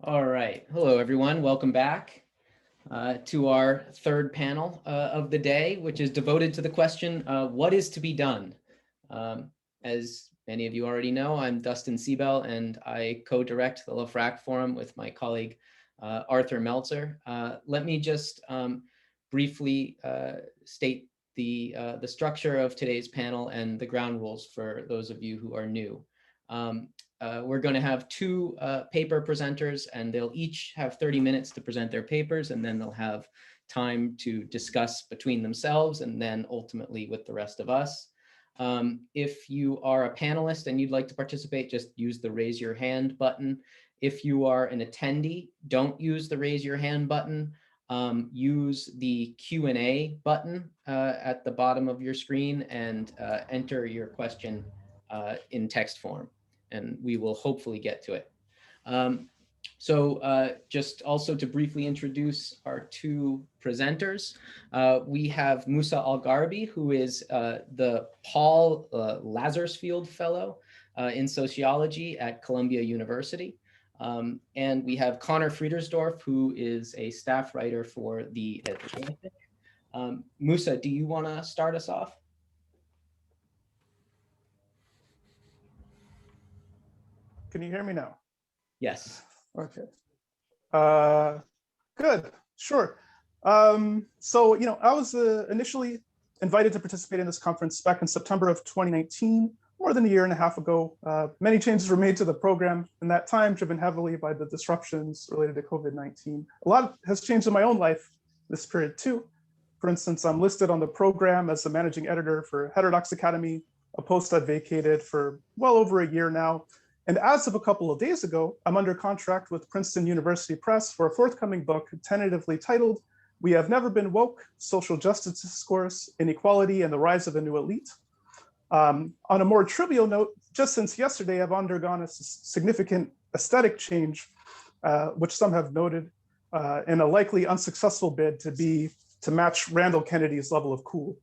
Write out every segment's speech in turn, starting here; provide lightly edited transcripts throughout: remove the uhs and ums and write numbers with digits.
All right. Hello, everyone. Welcome back to our third panel of the day, which is devoted to the question, what is to be done? As many of you already know, I'm Dustin Siebel, and I co-direct the LeFrak Forum with my colleague, Arthur Meltzer. Let me just briefly state the structure of today's panel and the ground rules for those of you who are new. We're going to have two paper presenters, and they'll each have 30 minutes to present their papers, and then they'll have time to discuss between themselves and then ultimately with the rest of us. If you are a panelist and you'd like to participate, just use the raise your hand button. If you are an attendee, don't use the raise your hand button. Use the Q&A button at the bottom of your screen and enter your question in text form, and we will hopefully get to it. Just also to briefly introduce our two presenters, we have Musa Al-Gharbi, who is the Paul Lazarsfeld Fellow in Sociology at Columbia University. And we have Conor Friedersdorf, who is a staff writer for The Atlantic. Musa, do you want to start us off? Can you hear me now? Yes. Okay. Good. Sure. So, I was initially invited to participate in this conference back in September of 2019, more than a year and a half ago. Many changes were made to the program in that time, driven heavily by the disruptions related to COVID-19. A lot has changed in my own life this period too. For instance, I'm listed on the program as the managing editor for Heterodox Academy, a post I've vacated for well over a year now. And as of a couple of days ago, I'm under contract with Princeton University Press for a forthcoming book tentatively titled, "We Have Never Been Woke, Social Justice Discourse, Inequality, and the Rise of a New Elite." On a more trivial note, just since yesterday, I've undergone a significant aesthetic change, which some have noted, in a likely unsuccessful bid to match Randall Kennedy's level of cool.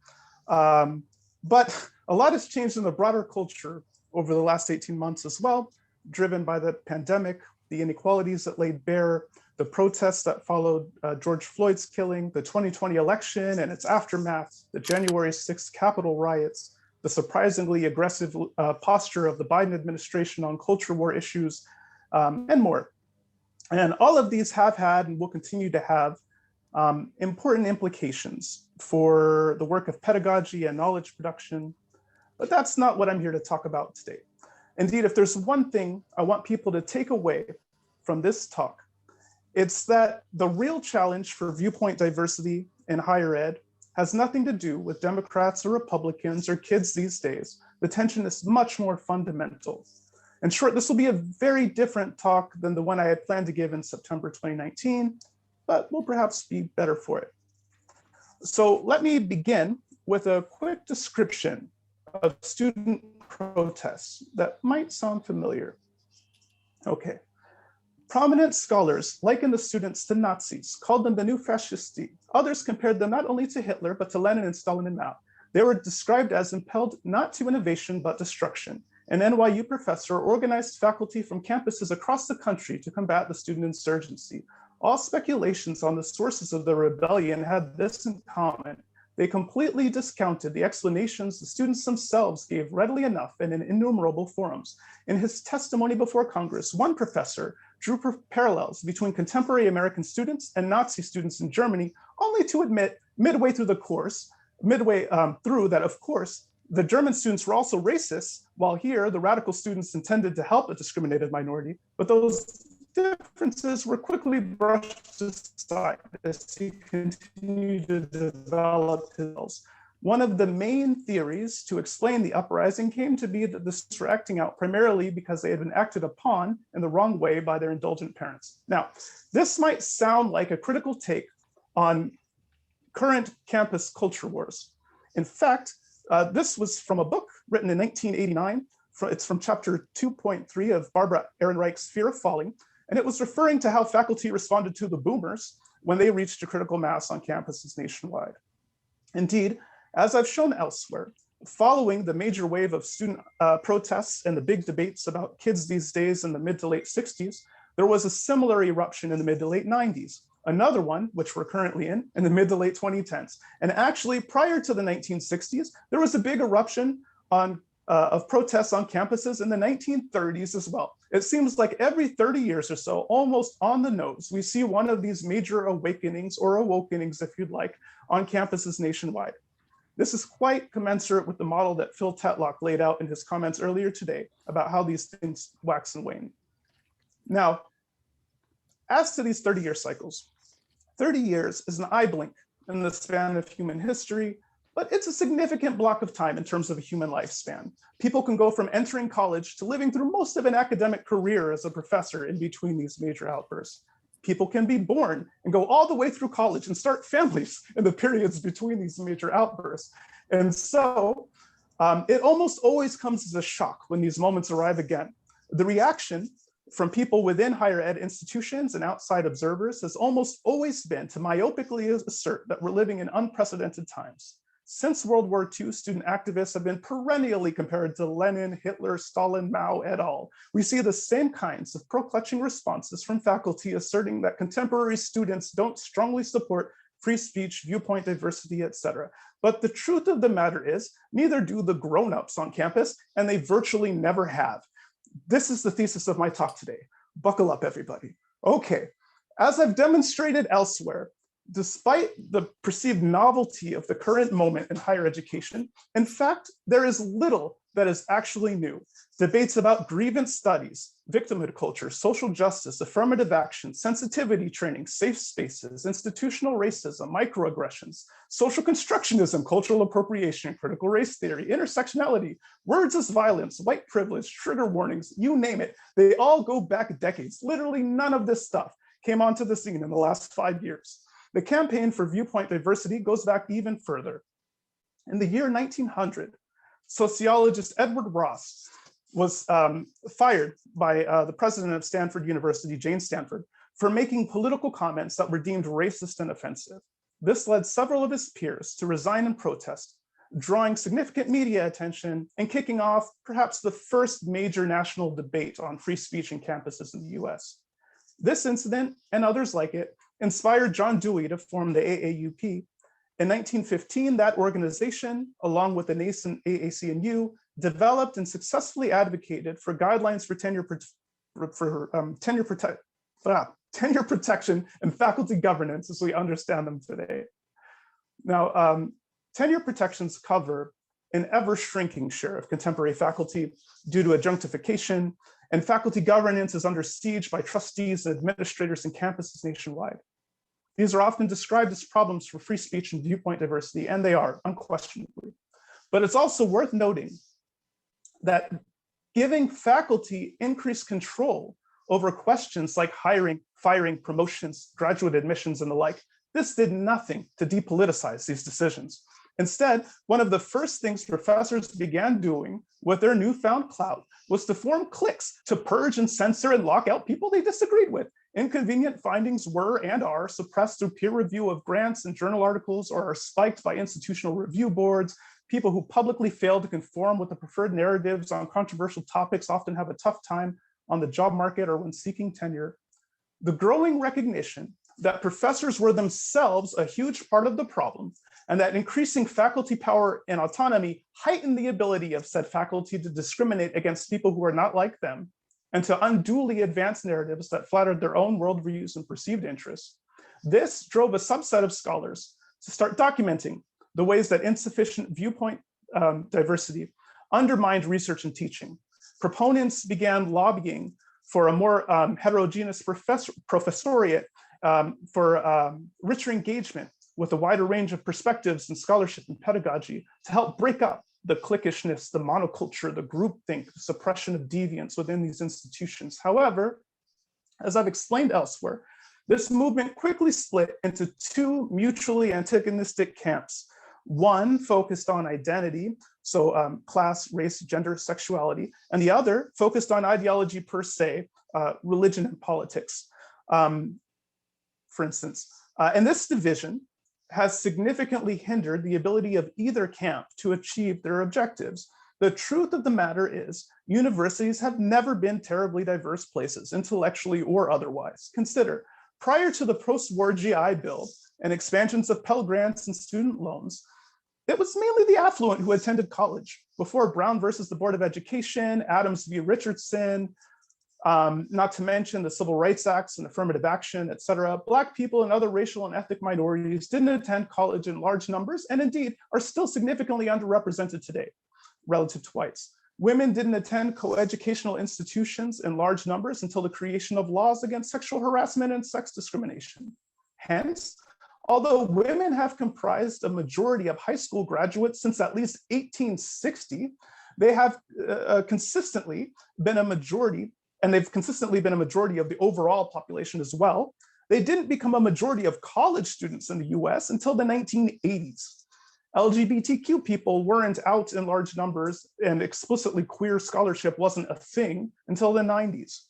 But a lot has changed in the broader culture over the last 18 months as well, driven by the pandemic, the inequalities that laid bare, the protests that followed George Floyd's killing, the 2020 election and its aftermath, the January 6th Capitol riots, the surprisingly aggressive posture of the Biden administration on culture war issues, and more. And all of these have had and will continue to have important implications for the work of pedagogy and knowledge production. But that's not what I'm here to talk about today. Indeed, if there's one thing I want people to take away from this talk, it's that the real challenge for viewpoint diversity in higher ed has nothing to do with Democrats or Republicans or kids these days. The tension is much more fundamental. In short, this will be a very different talk than the one I had planned to give in September 2019, but will perhaps be better for it. So let me begin with a quick description of student protests that might sound familiar. Okay. Prominent scholars likened the students to Nazis, called them the new fascisti. Others compared them not only to Hitler, but to Lenin and Stalin and Mao. They were described as impelled not to innovation, but destruction. An NYU professor organized faculty from campuses across the country to combat the student insurgency. All speculations on the sources of the rebellion had this in common. They completely discounted the explanations the students themselves gave readily enough and in innumerable forums. In his testimony before Congress, one professor drew parallels between contemporary American students and Nazi students in Germany, only to admit midway through that, of course, the German students were also racist, while here the radical students intended to help a discriminated minority, but those differences were quickly brushed aside as he continued to develop his. One of the main theories to explain the uprising came to be that the students were acting out primarily because they had been acted upon in the wrong way by their indulgent parents. Now, this might sound like a critical take on current campus culture wars. In fact, this was from a book written in 1989. It's from chapter 2.3 of Barbara Ehrenreich's Fear of Falling. And it was referring to how faculty responded to the boomers when they reached a critical mass on campuses nationwide. Indeed, as I've shown elsewhere, following the major wave of student protests and the big debates about kids these days in the mid to late 60s, There was a similar eruption in the mid to late 90s, another one, which we're currently in the mid to late 2010s. And actually, prior to the 1960s, there was a big eruption of protests on campuses in the 1930s as well. It seems like every 30 years or so, almost on the nose, we see one of these major awakenings or awokenings, if you'd like, on campuses nationwide. This is quite commensurate with the model that Phil Tetlock laid out in his comments earlier today about how these things wax and wane. Now, as to these 30-year cycles, 30 years is an eye blink in the span of human history, but it's a significant block of time in terms of a human lifespan. People can go from entering college to living through most of an academic career as a professor in between these major outbursts. People can be born and go all the way through college and start families in the periods between these major outbursts. And so it almost always comes as a shock when these moments arrive again. The reaction from people within higher ed institutions and outside observers has almost always been to myopically assert that we're living in unprecedented times. Since World War II, student activists have been perennially compared to Lenin, Hitler, Stalin, Mao, et al. We see the same kinds of pro-clutching responses from faculty asserting that contemporary students don't strongly support free speech, viewpoint diversity, etc. But the truth of the matter is, neither do the grown-ups on campus, and they virtually never have. This is the thesis of my talk today. Buckle up, everybody. Okay, as I've demonstrated elsewhere, despite the perceived novelty of the current moment in higher education, in fact, there is little that is actually new. Debates about grievance studies, victimhood culture, social justice, affirmative action, sensitivity training, safe spaces, institutional racism, microaggressions, social constructionism, cultural appropriation, critical race theory, intersectionality, words as violence, white privilege, trigger warnings, you name it. They all go back decades. Literally none of this stuff came onto the scene in the last 5 years. The campaign for viewpoint diversity goes back even further. In the year 1900, sociologist Edward Ross was fired by the president of Stanford University, Jane Stanford, for making political comments that were deemed racist and offensive. This led several of his peers to resign and protest, drawing significant media attention and kicking off perhaps the first major national debate on free speech in campuses in the US. This incident and others like it inspired John Dewey to form the AAUP. In 1915, that organization, along with the nascent AAC&U, developed and successfully advocated for guidelines for tenure protection and faculty governance as we understand them today. Now, tenure protections cover an ever-shrinking share of contemporary faculty due to adjunctification, and faculty governance is under siege by trustees and administrators in campuses nationwide. These are often described as problems for free speech and viewpoint diversity, and they are, unquestionably. But it's also worth noting that giving faculty increased control over questions like hiring, firing, promotions, graduate admissions, and the like, this did nothing to depoliticize these decisions. Instead, one of the first things professors began doing with their newfound clout was to form cliques to purge and censor and lock out people they disagreed with. Inconvenient findings were and are suppressed through peer review of grants and journal articles, or are spiked by institutional review boards. People who publicly fail to conform with the preferred narratives on controversial topics often have a tough time on the job market or when seeking tenure. The growing recognition that professors were themselves a huge part of the problem, and that increasing faculty power and autonomy heightened the ability of said faculty to discriminate against people who are not like them, and to unduly advance narratives that flattered their own worldviews and perceived interests. This drove a subset of scholars to start documenting the ways that insufficient viewpoint diversity undermined research and teaching. Proponents began lobbying for a more heterogeneous professoriate, for richer engagement with a wider range of perspectives in scholarship and pedagogy to help break up the cliquishness, the monoculture, the groupthink, the suppression of deviance within these institutions. However, as I've explained elsewhere, this movement quickly split into two mutually antagonistic camps. One focused on identity, so class, race, gender, sexuality, and the other focused on ideology per se, religion and politics, for instance. And this division has significantly hindered the ability of either camp to achieve their objectives. The truth of the matter is, universities have never been terribly diverse places, intellectually or otherwise. Consider, prior to the post-war GI Bill and expansions of Pell Grants and student loans, it was mainly the affluent who attended college. Before Brown versus the Board of Education, Adams v. Richardson, not to mention the Civil Rights Acts and affirmative action, et cetera, Black people and other racial and ethnic minorities didn't attend college in large numbers, and indeed are still significantly underrepresented today relative to whites. Women didn't attend coeducational institutions in large numbers until the creation of laws against sexual harassment and sex discrimination. Hence, although women have comprised a majority of high school graduates since at least 1860, they have consistently been a majority, and they've consistently been a majority of the overall population as well. They didn't become a majority of college students in the US until the 1980s. LGBTQ people weren't out in large numbers, and explicitly queer scholarship wasn't a thing until the 90s.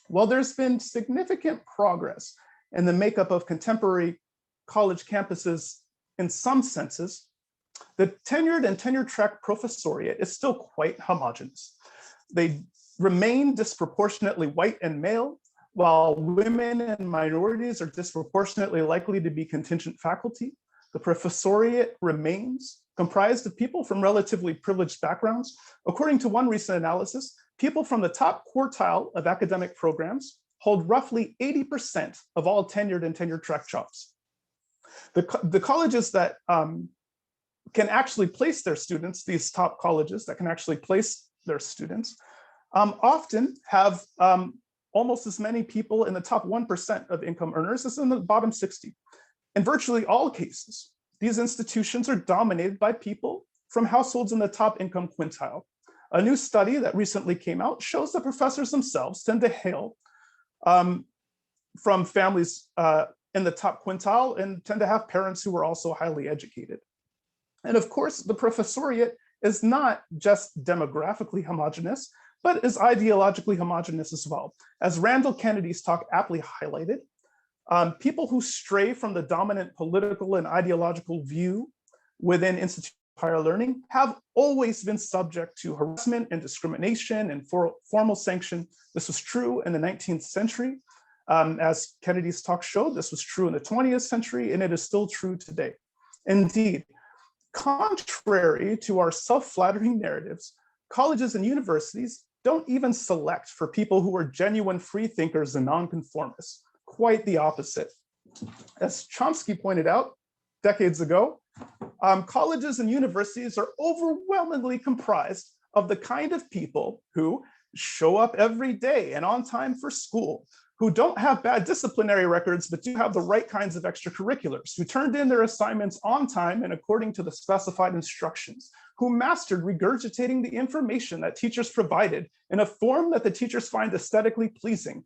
While there's been significant progress in the makeup of contemporary college campuses in some senses, the tenured and tenure-track professoriate is still quite homogeneous. They remain disproportionately white and male, while women and minorities are disproportionately likely to be contingent faculty. The professoriate remains comprised of people from relatively privileged backgrounds. According to one recent analysis, people from the top quartile of academic programs hold roughly 80% of all tenured and tenure-track jobs. The colleges that can actually place their students, these top colleges that can actually place their students, often have almost as many people in the top 1% of income earners as in the bottom 60. In virtually all cases, these institutions are dominated by people from households in the top income quintile. A new study that recently came out shows that professors themselves tend to hail from families in the top quintile and tend to have parents who are also highly educated. And of course, the professoriate is not just demographically homogeneous, but is ideologically homogeneous as well. As Randall Kennedy's talk aptly highlighted, people who stray from the dominant political and ideological view within institutional higher learning have always been subject to harassment and discrimination and formal sanction. This was true in the 19th century. As Kennedy's talk showed, this was true in the 20th century, and it is still true today. Indeed, contrary to our self-flattering narratives, colleges and universities don't even select for people who are genuine free thinkers and nonconformists. Quite the opposite. As Chomsky pointed out decades ago, colleges and universities are overwhelmingly comprised of the kind of people who show up every day and on time for school, who don't have bad disciplinary records, but do have the right kinds of extracurriculars, who turned in their assignments on time and according to the specified instructions, who mastered regurgitating the information that teachers provided in a form that the teachers find aesthetically pleasing,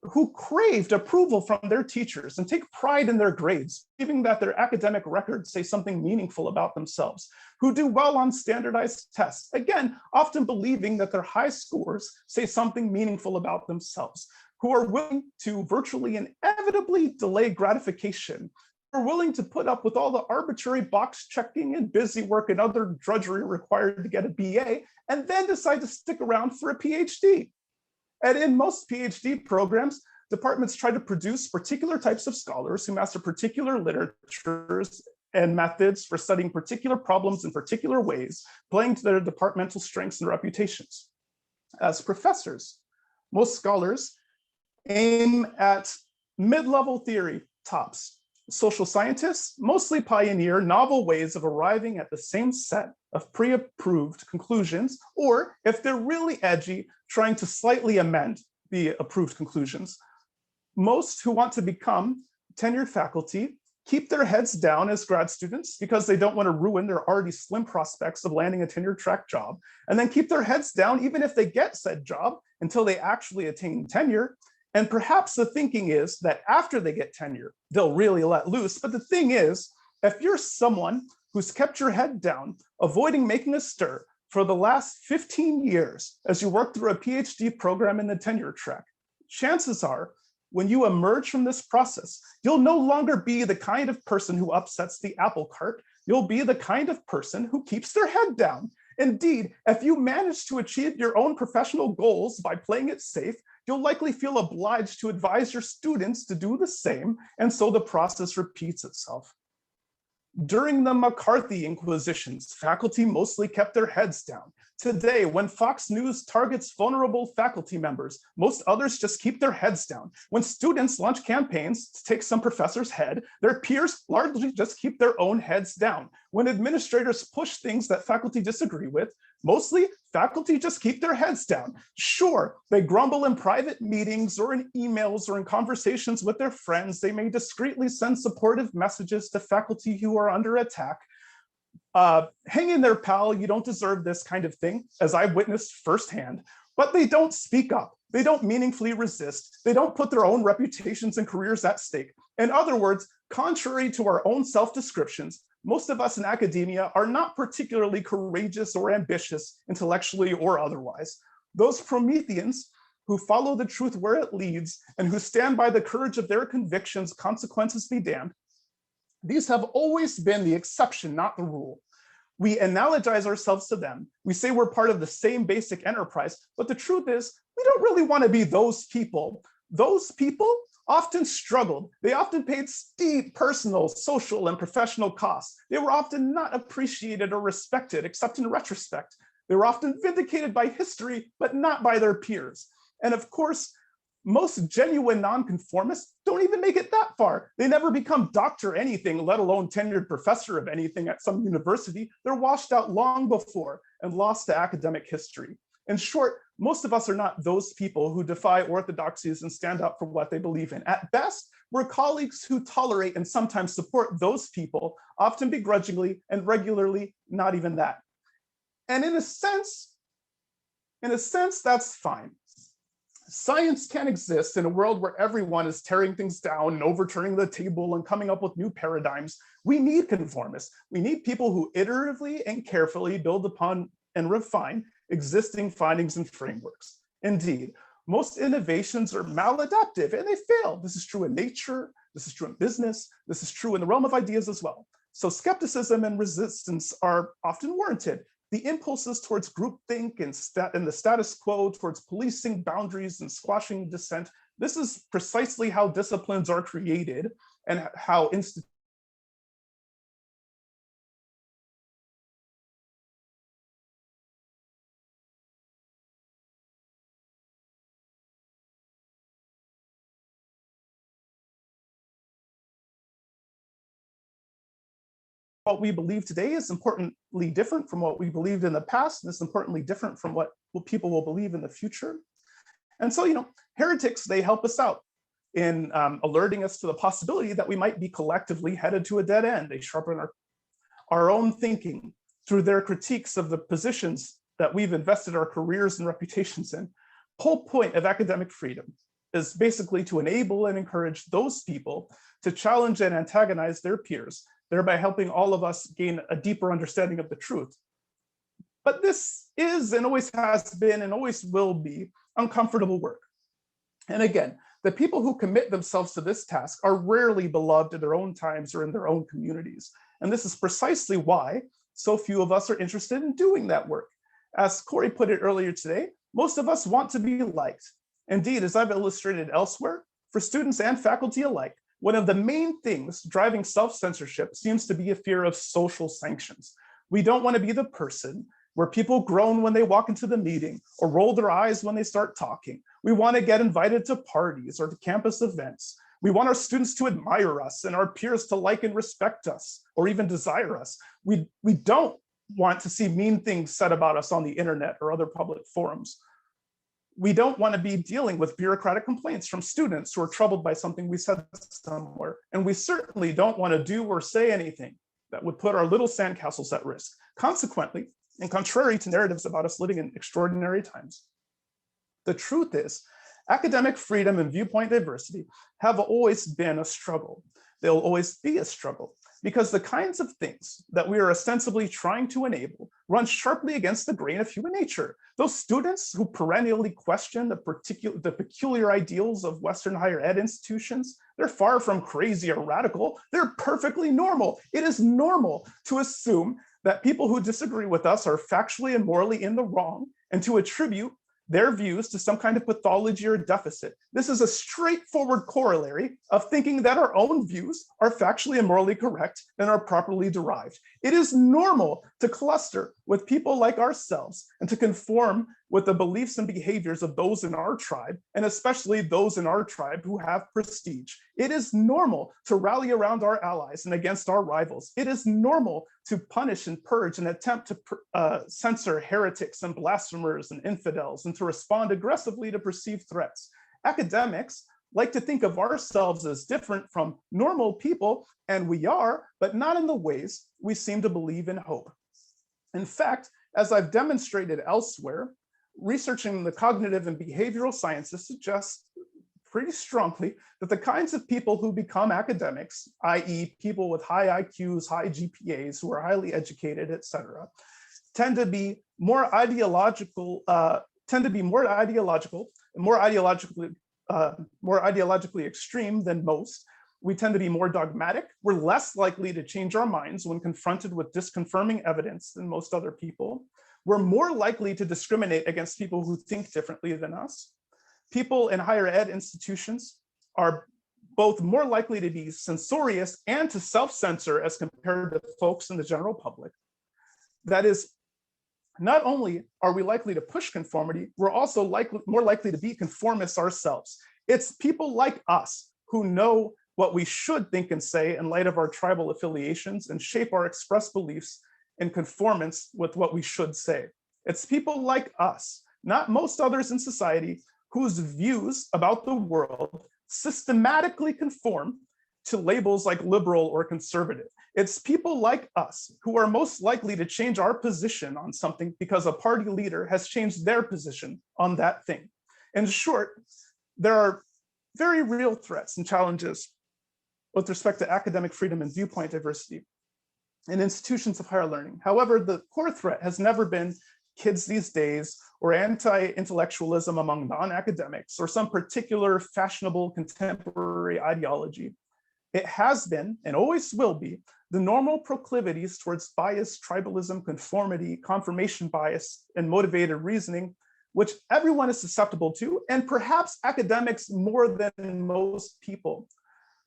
who craved approval from their teachers and take pride in their grades, believing that their academic records say something meaningful about themselves, who do well on standardized tests, again, often believing that their high scores say something meaningful about themselves, who are willing to virtually inevitably delay gratification, who are willing to put up with all the arbitrary box checking and busy work and other drudgery required to get a BA, and then decide to stick around for a PhD. And in most PhD programs, departments try to produce particular types of scholars who master particular literatures and methods for studying particular problems in particular ways, playing to their departmental strengths and reputations. As professors, most scholars aim at mid-level theory tops. Social scientists mostly pioneer novel ways of arriving at the same set of pre-approved conclusions, or if they're really edgy, trying to slightly amend the approved conclusions. Most who want to become tenured faculty keep their heads down as grad students because they don't want to ruin their already slim prospects of landing a tenure track job, and then keep their heads down even if they get said job until they actually attain tenure. And perhaps the thinking is that after they get tenure, they'll really let loose. But the thing is, if you're someone who's kept your head down, avoiding making a stir for the last 15 years as you work through a PhD program in the tenure track, chances are when you emerge from this process, you'll no longer be the kind of person who upsets the apple cart. You'll be the kind of person who keeps their head down Indeed, if you manage to achieve your own professional goals by playing it safe, you'll likely feel obliged to advise your students to do the same, and so the process repeats itself. During the McCarthy Inquisitions, faculty mostly kept their heads down. Today, when Fox News targets vulnerable faculty members, most others just keep their heads down. When students launch campaigns to take some professor's head, their peers largely just keep their own heads down. When administrators push things that faculty disagree with, mostly faculty just keep their heads down. Sure, they grumble in private meetings or in emails or in conversations with their friends. They may discreetly send supportive messages to faculty who are under attack. Hang in there, pal, you don't deserve this kind of thing, as I've witnessed firsthand. But they don't speak up. They don't meaningfully resist. They don't put their own reputations and careers at stake. In other words, contrary to our own self-descriptions, most of us in academia are not particularly courageous or ambitious, intellectually or otherwise. Those Prometheans who follow the truth where it leads and who stand by the courage of their convictions, consequences be damned, these have always been the exception, not the rule. We analogize ourselves to them. We say we're part of the same basic enterprise, but the truth is, we don't really want to be those people. Those people often struggled. They often paid steep personal, social, and professional costs. They were often not appreciated or respected, except in retrospect. They were often vindicated by history, but not by their peers. And of course, most genuine nonconformists don't even make it that far. They never become doctor anything, let alone tenured professor of anything at some university. They're washed out long before and lost to academic history. In short, most of us are not those people who defy orthodoxies and stand up for what they believe in. At best, we're colleagues who tolerate and sometimes support those people, often begrudgingly and regularly, not even that. And in a sense, that's fine. Science can exist in a world where everyone is tearing things down and overturning the table and coming up with new paradigms. We need conformists. We need people who iteratively and carefully build upon and refine existing findings and frameworks. Indeed, most innovations are maladaptive and they fail. This is true in nature, this is true in business, this is true in the realm of ideas as well. So skepticism and resistance are often warranted. The impulses towards groupthink and the status quo, towards policing boundaries and squashing dissent, this is precisely how disciplines are created and how institutions what we believe today is importantly different from what we believed in the past, and it's importantly different from what people will believe in the future. And so, heretics, they help us out in alerting us to the possibility that we might be collectively headed to a dead end. They sharpen our own thinking through their critiques of the positions that we've invested our careers and reputations in. The whole point of academic freedom is basically to enable and encourage those people to challenge and antagonize their peers, thereby helping all of us gain a deeper understanding of the truth. But this is and always has been and always will be uncomfortable work. And again, the people who commit themselves to this task are rarely beloved in their own times or in their own communities. And this is precisely why so few of us are interested in doing that work. As Corey put it earlier today, most of us want to be liked. Indeed, as I've illustrated elsewhere, for students and faculty alike, one of the main things driving self-censorship seems to be a fear of social sanctions. We don't want to be the person where people groan when they walk into the meeting or roll their eyes when they start talking. We want to get invited to parties or to campus events. We want our students to admire us and our peers to like and respect us or even desire us. We don't want to see mean things said about us on the internet or other public forums. We don't want to be dealing with bureaucratic complaints from students who are troubled by something we said somewhere. And we certainly don't want to do or say anything that would put our little sandcastles at risk. Consequently, and contrary to narratives about us living in extraordinary times, the truth is, academic freedom and viewpoint diversity have always been a struggle. They'll always be a struggle, because the kinds of things that we are ostensibly trying to enable run sharply against the grain of human nature. Those students who perennially question the peculiar ideals of Western higher ed institutions, they're far from crazy or radical. They're perfectly normal. It is normal to assume that people who disagree with us are factually and morally in the wrong, and to attribute their views to some kind of pathology or deficit. This is a straightforward corollary of thinking that our own views are factually and morally correct and are properly derived. It is normal to cluster with people like ourselves and to conform with the beliefs and behaviors of those in our tribe, and especially those in our tribe who have prestige. It is normal to rally around our allies and against our rivals. It is normal to punish and purge and attempt to censor heretics and blasphemers and infidels, and to respond aggressively to perceived threats. Academics like to think of ourselves as different from normal people, and we are, but not in the ways we seem to believe and hope. In fact, as I've demonstrated elsewhere, researching the cognitive and behavioral sciences suggests pretty strongly that the kinds of people who become academics, i.e. people with high IQs, high GPAs, who are highly educated, et cetera, tend to be more ideologically extreme than most. We tend to be more dogmatic. We're less likely to change our minds when confronted with disconfirming evidence than most other people. We're more likely to discriminate against people who think differently than us. People in higher ed institutions are both more likely to be censorious and to self-censor as compared to folks in the general public. That is, not only are we likely to push conformity, we're also more likely to be conformists ourselves. It's people like us who know what we should think and say in light of our tribal affiliations and shape our expressed beliefs in conformance with what we should say. It's people like us, not most others in society, whose views about the world systematically conform to labels like liberal or conservative. It's people like us who are most likely to change our position on something because a party leader has changed their position on that thing. In short, there are very real threats and challenges with respect to academic freedom and viewpoint diversity in institutions of higher learning. However, the core threat has never been kids these days or anti-intellectualism among non-academics or some particular fashionable contemporary ideology. It has been and always will be the normal proclivities towards bias, tribalism, conformity, confirmation bias, and motivated reasoning, which everyone is susceptible to, and perhaps academics more than most people.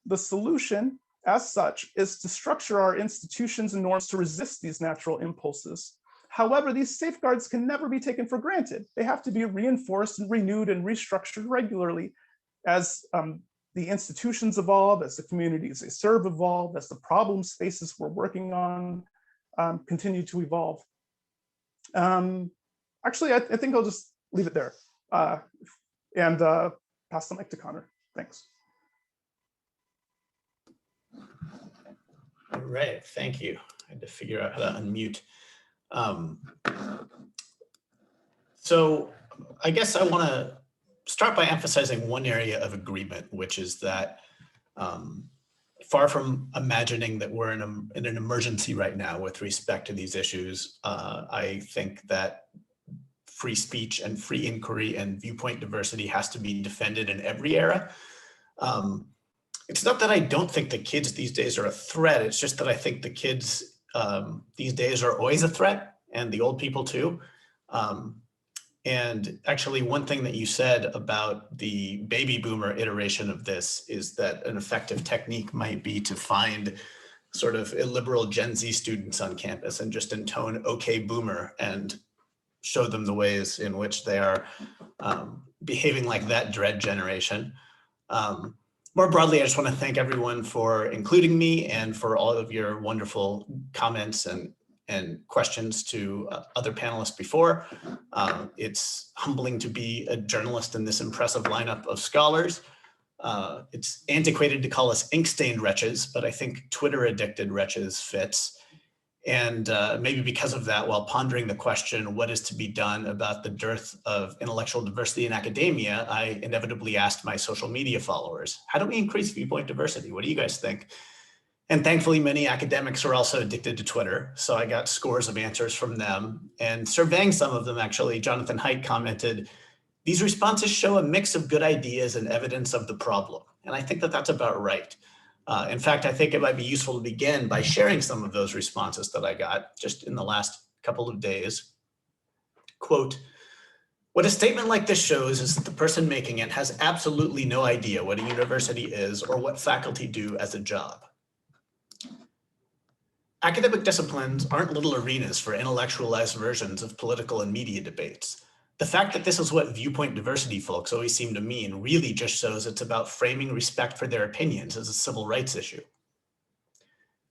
The solution, as such, is to structure our institutions and norms to resist these natural impulses. However, these safeguards can never be taken for granted. They have to be reinforced and renewed and restructured regularly as the institutions evolve, as the communities they serve evolve, as the problem spaces we're working on continue to evolve. Actually, I think I'll just leave it there and pass the mic to Conor. Thanks. All right, thank you. I had to figure out how to unmute. So I guess I want to start by emphasizing one area of agreement, which is that far from imagining that we're in an emergency right now with respect to these issues, I think that free speech and free inquiry and viewpoint diversity has to be defended in every era. It's not that I don't think the kids these days are a threat. It's just that I think the kids these days are always a threat, and the old people too. And actually, one thing that you said about the baby boomer iteration of this is that an effective technique might be to find sort of illiberal Gen Z students on campus and just intone "okay, boomer" and show them the ways in which they are behaving like that dread generation. More broadly, I just want to thank everyone for including me and for all of your wonderful comments and questions to other panelists before. It's humbling to be a journalist in this impressive lineup of scholars. It's antiquated to call us ink-stained wretches, but I think Twitter-addicted wretches fits. And maybe because of that, while pondering the question, what is to be done about the dearth of intellectual diversity in academia, I inevitably asked my social media followers, how do we increase viewpoint diversity? What do you guys think? And thankfully, many academics are also addicted to Twitter. So I got scores of answers from them. And surveying some of them, actually, Jonathan Haidt commented, these responses show a mix of good ideas and evidence of the problem. And I think that that's about right. In fact, I think it might be useful to begin by sharing some of those responses that I got just in the last couple of days. Quote, "What a statement like this shows is that the person making it has absolutely no idea what a university is or what faculty do as a job. Academic disciplines aren't little arenas for intellectualized versions of political and media debates. The fact that this is what viewpoint diversity folks always seem to mean really just shows it's about framing respect for their opinions as a civil rights issue.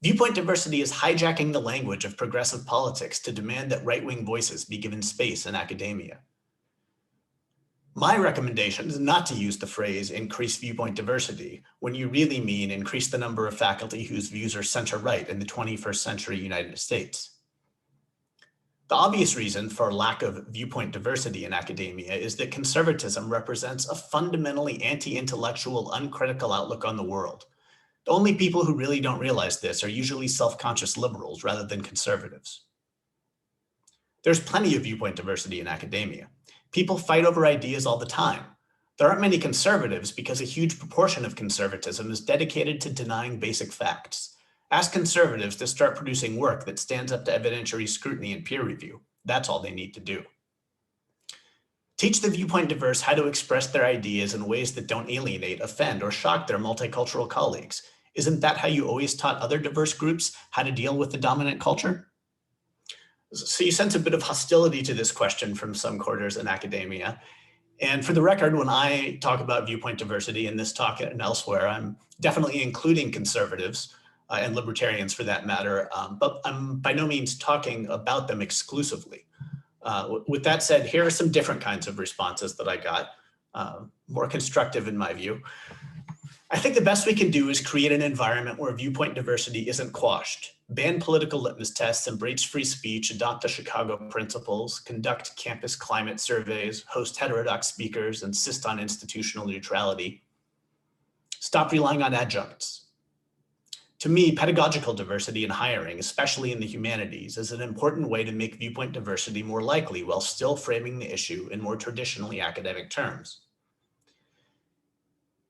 Viewpoint diversity is hijacking the language of progressive politics to demand that right-wing voices be given space in academia. My recommendation is not to use the phrase increase viewpoint diversity when you really mean increase the number of faculty whose views are center-right in the 21st century United States. The obvious reason for lack of viewpoint diversity in academia is that conservatism represents a fundamentally anti-intellectual, uncritical outlook on the world. The only people who really don't realize this are usually self-conscious liberals rather than conservatives. There's plenty of viewpoint diversity in academia. People fight over ideas all the time. There aren't many conservatives because a huge proportion of conservatism is dedicated to denying basic facts. Ask conservatives to start producing work that stands up to evidentiary scrutiny and peer review. That's all they need to do. Teach the viewpoint diverse how to express their ideas in ways that don't alienate, offend, or shock their multicultural colleagues. Isn't that how you always taught other diverse groups how to deal with the dominant culture? So you sense a bit of hostility to this question from some quarters in academia. And for the record, when I talk about viewpoint diversity in this talk and elsewhere, I'm definitely including conservatives and libertarians for that matter, but I'm by no means talking about them exclusively. With that said, here are some different kinds of responses that I got, more constructive in my view. I think the best we can do is create an environment where viewpoint diversity isn't quashed. Ban political litmus tests, embrace free speech, adopt the Chicago principles, conduct campus climate surveys, host heterodox speakers, insist on institutional neutrality. Stop relying on adjuncts. To me, pedagogical diversity in hiring, especially in the humanities, is an important way to make viewpoint diversity more likely while still framing the issue in more traditionally academic terms.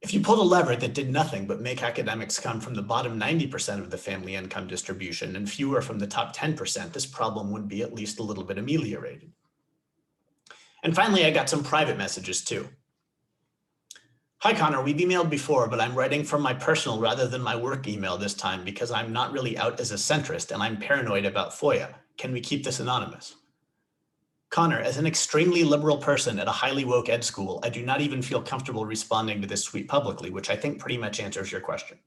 If you pulled a lever that did nothing but make academics come from the bottom 90% of the family income distribution and fewer from the top 10%, this problem would be at least a little bit ameliorated. And finally, I got some private messages too. Hi, Conor, we've emailed before, but I'm writing from my personal rather than my work email this time because I'm not really out as a centrist and I'm paranoid about FOIA. Can we keep this anonymous? Conor, as an extremely liberal person at a highly woke ed school, I do not even feel comfortable responding to this tweet publicly, which I think pretty much answers your question.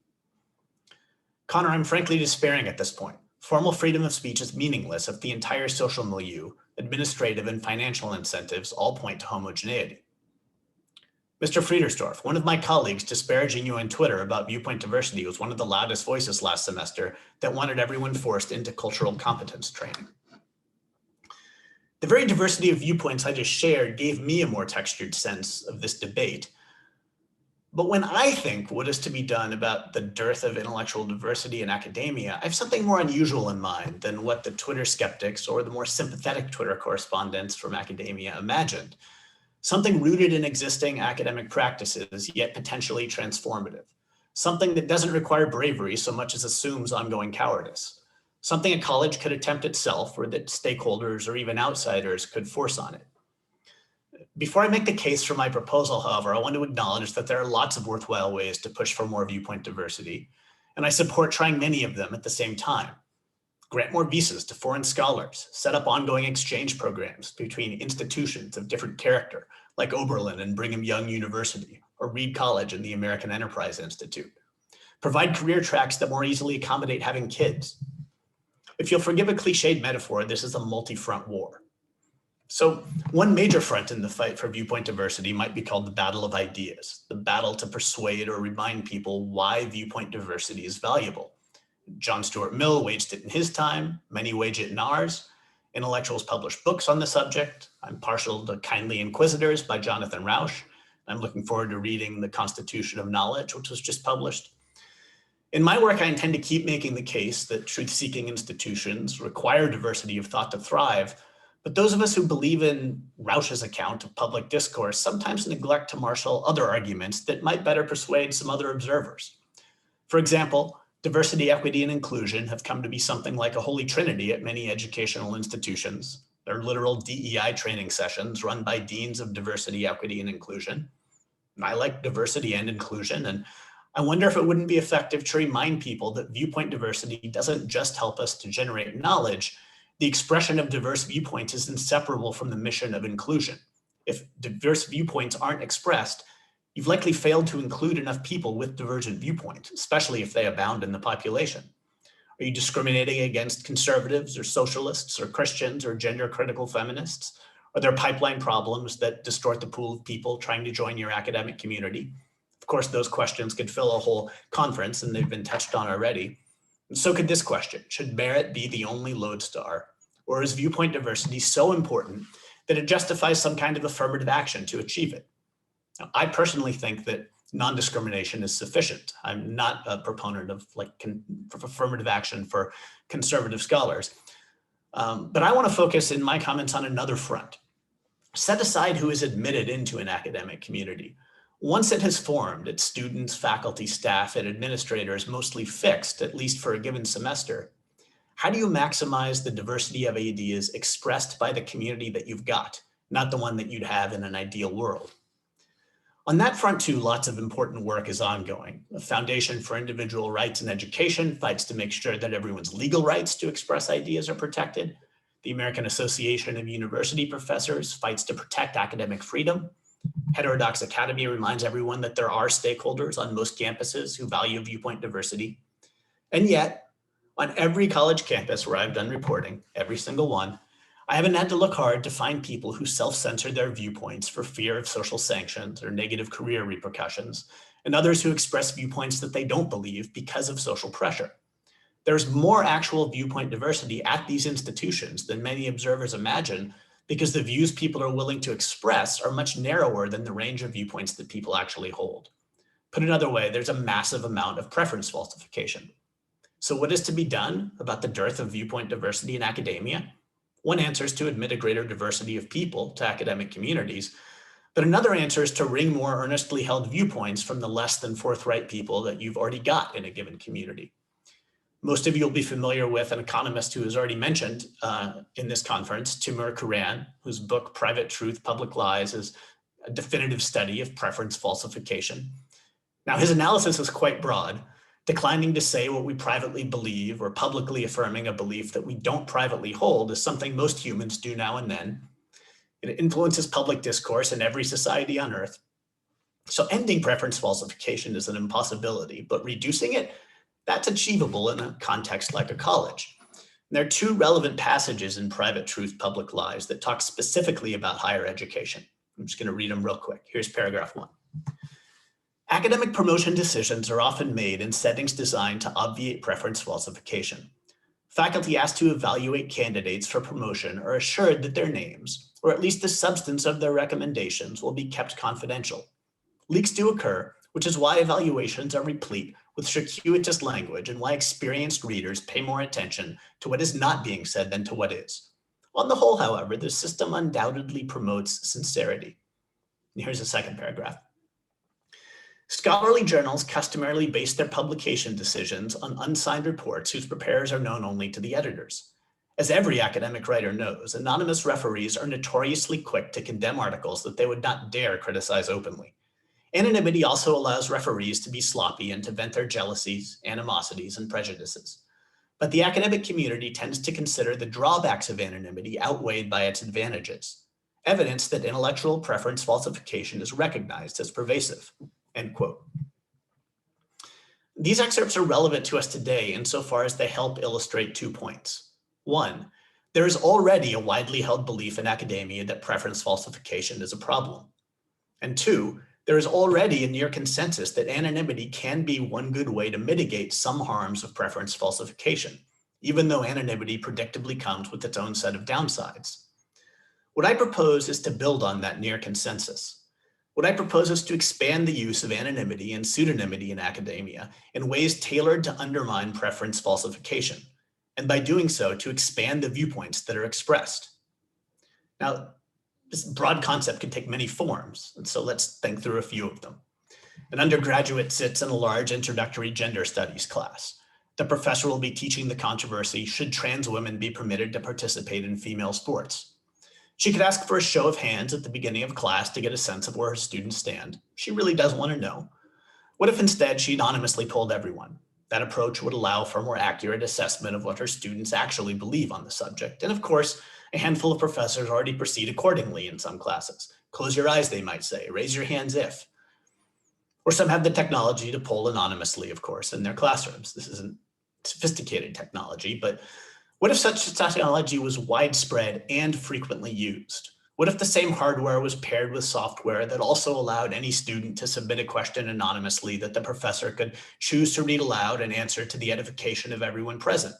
Conor, I'm frankly despairing at this point. Formal freedom of speech is meaningless if the entire social milieu, administrative and financial incentives all point to homogeneity. Mr. Friedersdorf, one of my colleagues disparaging you on Twitter about viewpoint diversity was one of the loudest voices last semester that wanted everyone forced into cultural competence training. The very diversity of viewpoints I just shared gave me a more textured sense of this debate. But when I think what is to be done about the dearth of intellectual diversity in academia, I have something more unusual in mind than what the Twitter skeptics or the more sympathetic Twitter correspondents from academia imagined. Something rooted in existing academic practices, yet potentially transformative. Something that doesn't require bravery so much as assumes ongoing cowardice. Something a college could attempt itself or that stakeholders or even outsiders could force on it. Before I make the case for my proposal, however, I want to acknowledge that there are lots of worthwhile ways to push for more viewpoint diversity, and I support trying many of them at the same time. Grant more visas to foreign scholars, set up ongoing exchange programs between institutions of different character, like Oberlin and Brigham Young University, or Reed College and the American Enterprise Institute. Provide career tracks that more easily accommodate having kids. If you'll forgive a cliched metaphor, this is a multi-front war. So one major front in the fight for viewpoint diversity might be called the battle of ideas, the battle to persuade or remind people why viewpoint diversity is valuable. John Stuart Mill waged it in his time, many wage it in ours. Intellectuals publish books on the subject. I'm partial to Kindly Inquisitors by Jonathan Rauch. I'm looking forward to reading The Constitution of Knowledge, which was just published. In my work, I intend to keep making the case that truth-seeking institutions require diversity of thought to thrive, but those of us who believe in Rauch's account of public discourse sometimes neglect to marshal other arguments that might better persuade some other observers. For example, diversity, equity, and inclusion have come to be something like a holy trinity at many educational institutions. There are literal DEI training sessions run by deans of diversity, equity, and inclusion. And I like diversity and inclusion, and I wonder if it wouldn't be effective to remind people that viewpoint diversity doesn't just help us to generate knowledge. The expression of diverse viewpoints is inseparable from the mission of inclusion. If diverse viewpoints aren't expressed, you've likely failed to include enough people with divergent viewpoints, especially if they abound in the population. Are you discriminating against conservatives or socialists or Christians or gender critical feminists? Are there pipeline problems that distort the pool of people trying to join your academic community? Of course, those questions could fill a whole conference, and they've been touched on already. And so could this question: should merit be the only lodestar? Or is viewpoint diversity so important that it justifies some kind of affirmative action to achieve it? Now, I personally think that non-discrimination is sufficient. I'm not a proponent of affirmative action for conservative scholars. But I want to focus in my comments on another front. Set aside who is admitted into an academic community. Once it has formed, its students, faculty, staff, and administrators mostly fixed, at least for a given semester, how do you maximize the diversity of ideas expressed by the community that you've got, not the one that you'd have in an ideal world? On that front too, lots of important work is ongoing. The Foundation for Individual Rights in Education fights to make sure that everyone's legal rights to express ideas are protected. The American Association of University Professors fights to protect academic freedom. Heterodox Academy reminds everyone that there are stakeholders on most campuses who value viewpoint diversity. And yet, on every college campus where I've done reporting, every single one, I haven't had to look hard to find people who self-censor their viewpoints for fear of social sanctions or negative career repercussions, and others who express viewpoints that they don't believe because of social pressure. There's more actual viewpoint diversity at these institutions than many observers imagine, because the views people are willing to express are much narrower than the range of viewpoints that people actually hold. Put another way, there's a massive amount of preference falsification. So what is to be done about the dearth of viewpoint diversity in academia? One answer is to admit a greater diversity of people to academic communities, but another answer is to wring more earnestly held viewpoints from the less than forthright people that you've already got in a given community. Most of you will be familiar with an economist who is already mentioned in this conference, Timur Kuran, whose book, Private Truth, Public Lies, is a definitive study of preference falsification. Now, his analysis is quite broad, declining to say what we privately believe or publicly affirming a belief that we don't privately hold is something most humans do now and then. It influences public discourse in every society on Earth. So ending preference falsification is an impossibility, but reducing it, that's achievable in a context like a college. And there are two relevant passages in Private Truth, Public Lies that talk specifically about higher education. I'm just going to read them real quick. Here's paragraph 1. Academic promotion decisions are often made in settings designed to obviate preference falsification. Faculty asked to evaluate candidates for promotion are assured that their names, or at least the substance of their recommendations, will be kept confidential. Leaks do occur, which is why evaluations are replete with circuitous language and why experienced readers pay more attention to what is not being said than to what is. On the whole, however, the system undoubtedly promotes sincerity. And here's the second paragraph. Scholarly journals customarily base their publication decisions on unsigned reports whose preparers are known only to the editors. As every academic writer knows, anonymous referees are notoriously quick to condemn articles that they would not dare criticize openly. Anonymity also allows referees to be sloppy and to vent their jealousies, animosities, and prejudices. But the academic community tends to consider the drawbacks of anonymity outweighed by its advantages, evidence that intellectual preference falsification is recognized as pervasive. End quote. These excerpts are relevant to us today insofar as they help illustrate 2 points. 1, there is already a widely held belief in academia that preference falsification is a problem. And 2, there is already a near consensus that anonymity can be one good way to mitigate some harms of preference falsification, even though anonymity predictably comes with its own set of downsides. What I propose is to build on that near consensus. What I propose is to expand the use of anonymity and pseudonymity in academia in ways tailored to undermine preference falsification, and by doing so, to expand the viewpoints that are expressed. Now, this broad concept can take many forms, and so let's think through a few of them. An undergraduate sits in a large introductory gender studies class. The professor will be teaching the controversy, should trans women be permitted to participate in female sports? She could ask for a show of hands at the beginning of class to get a sense of where her students stand. She really does want to know. What if instead she anonymously polled everyone? That approach would allow for a more accurate assessment of what her students actually believe on the subject. And of course, a handful of professors already proceed accordingly in some classes. Close your eyes, they might say. Raise your hands if. Or some have the technology to poll anonymously, of course, in their classrooms. This isn't sophisticated technology, but what if such technology was widespread and frequently used? What if the same hardware was paired with software that also allowed any student to submit a question anonymously that the professor could choose to read aloud and answer to the edification of everyone present?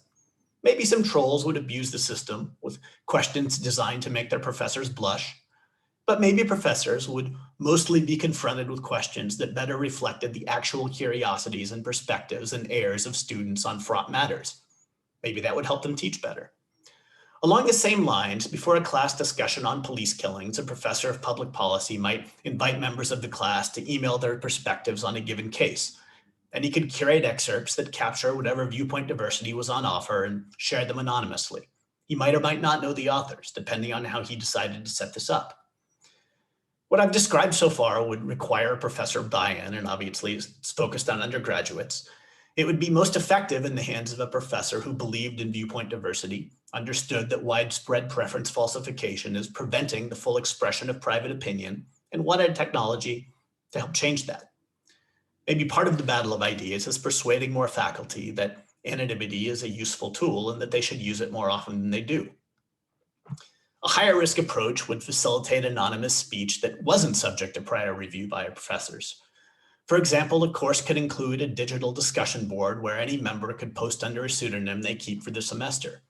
Maybe some trolls would abuse the system with questions designed to make their professors blush, but maybe professors would mostly be confronted with questions that better reflected the actual curiosities and perspectives and errors of students on fraught matters. Maybe that would help them teach better. Along the same lines, before a class discussion on police killings, a professor of public policy might invite members of the class to email their perspectives on a given case. And he could curate excerpts that capture whatever viewpoint diversity was on offer and share them anonymously. He might or might not know the authors, depending on how he decided to set this up. What I've described so far would require professor buy-in, and obviously it's focused on undergraduates. It would be most effective in the hands of a professor who believed in viewpoint diversity, understood that widespread preference falsification is preventing the full expression of private opinion, and wanted technology to help change that. Maybe part of the battle of ideas is persuading more faculty that anonymity is a useful tool and that they should use it more often than they do. A higher risk approach would facilitate anonymous speech that wasn't subject to prior review by professors. For example, a course could include a digital discussion board where any member could post under a pseudonym they keep for the semester.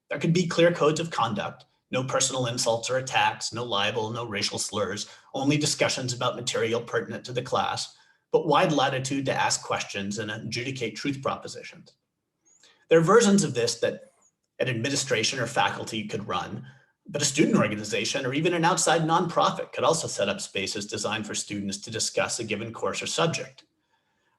There could be clear codes of conduct, no personal insults or attacks, no libel, no racial slurs, only discussions about material pertinent to the class, but wide latitude to ask questions and adjudicate truth propositions. There are versions of this that an administration or faculty could run, but a student organization or even an outside nonprofit could also set up spaces designed for students to discuss a given course or subject.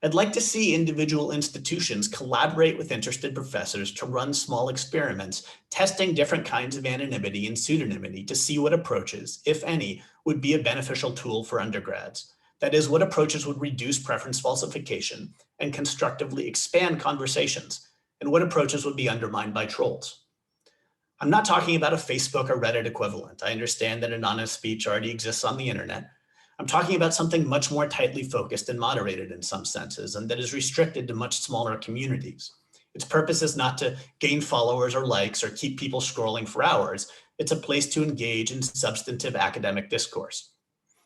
I'd like to see individual institutions collaborate with interested professors to run small experiments, testing different kinds of anonymity and pseudonymity to see what approaches, if any, would be a beneficial tool for undergrads. That is, what approaches would reduce preference falsification and constructively expand conversations, and what approaches would be undermined by trolls. I'm not talking about a Facebook or Reddit equivalent. I understand that anonymous speech already exists on the internet. I'm talking about something much more tightly focused and moderated in some senses, and that is restricted to much smaller communities. Its purpose is not to gain followers or likes or keep people scrolling for hours. It's a place to engage in substantive academic discourse.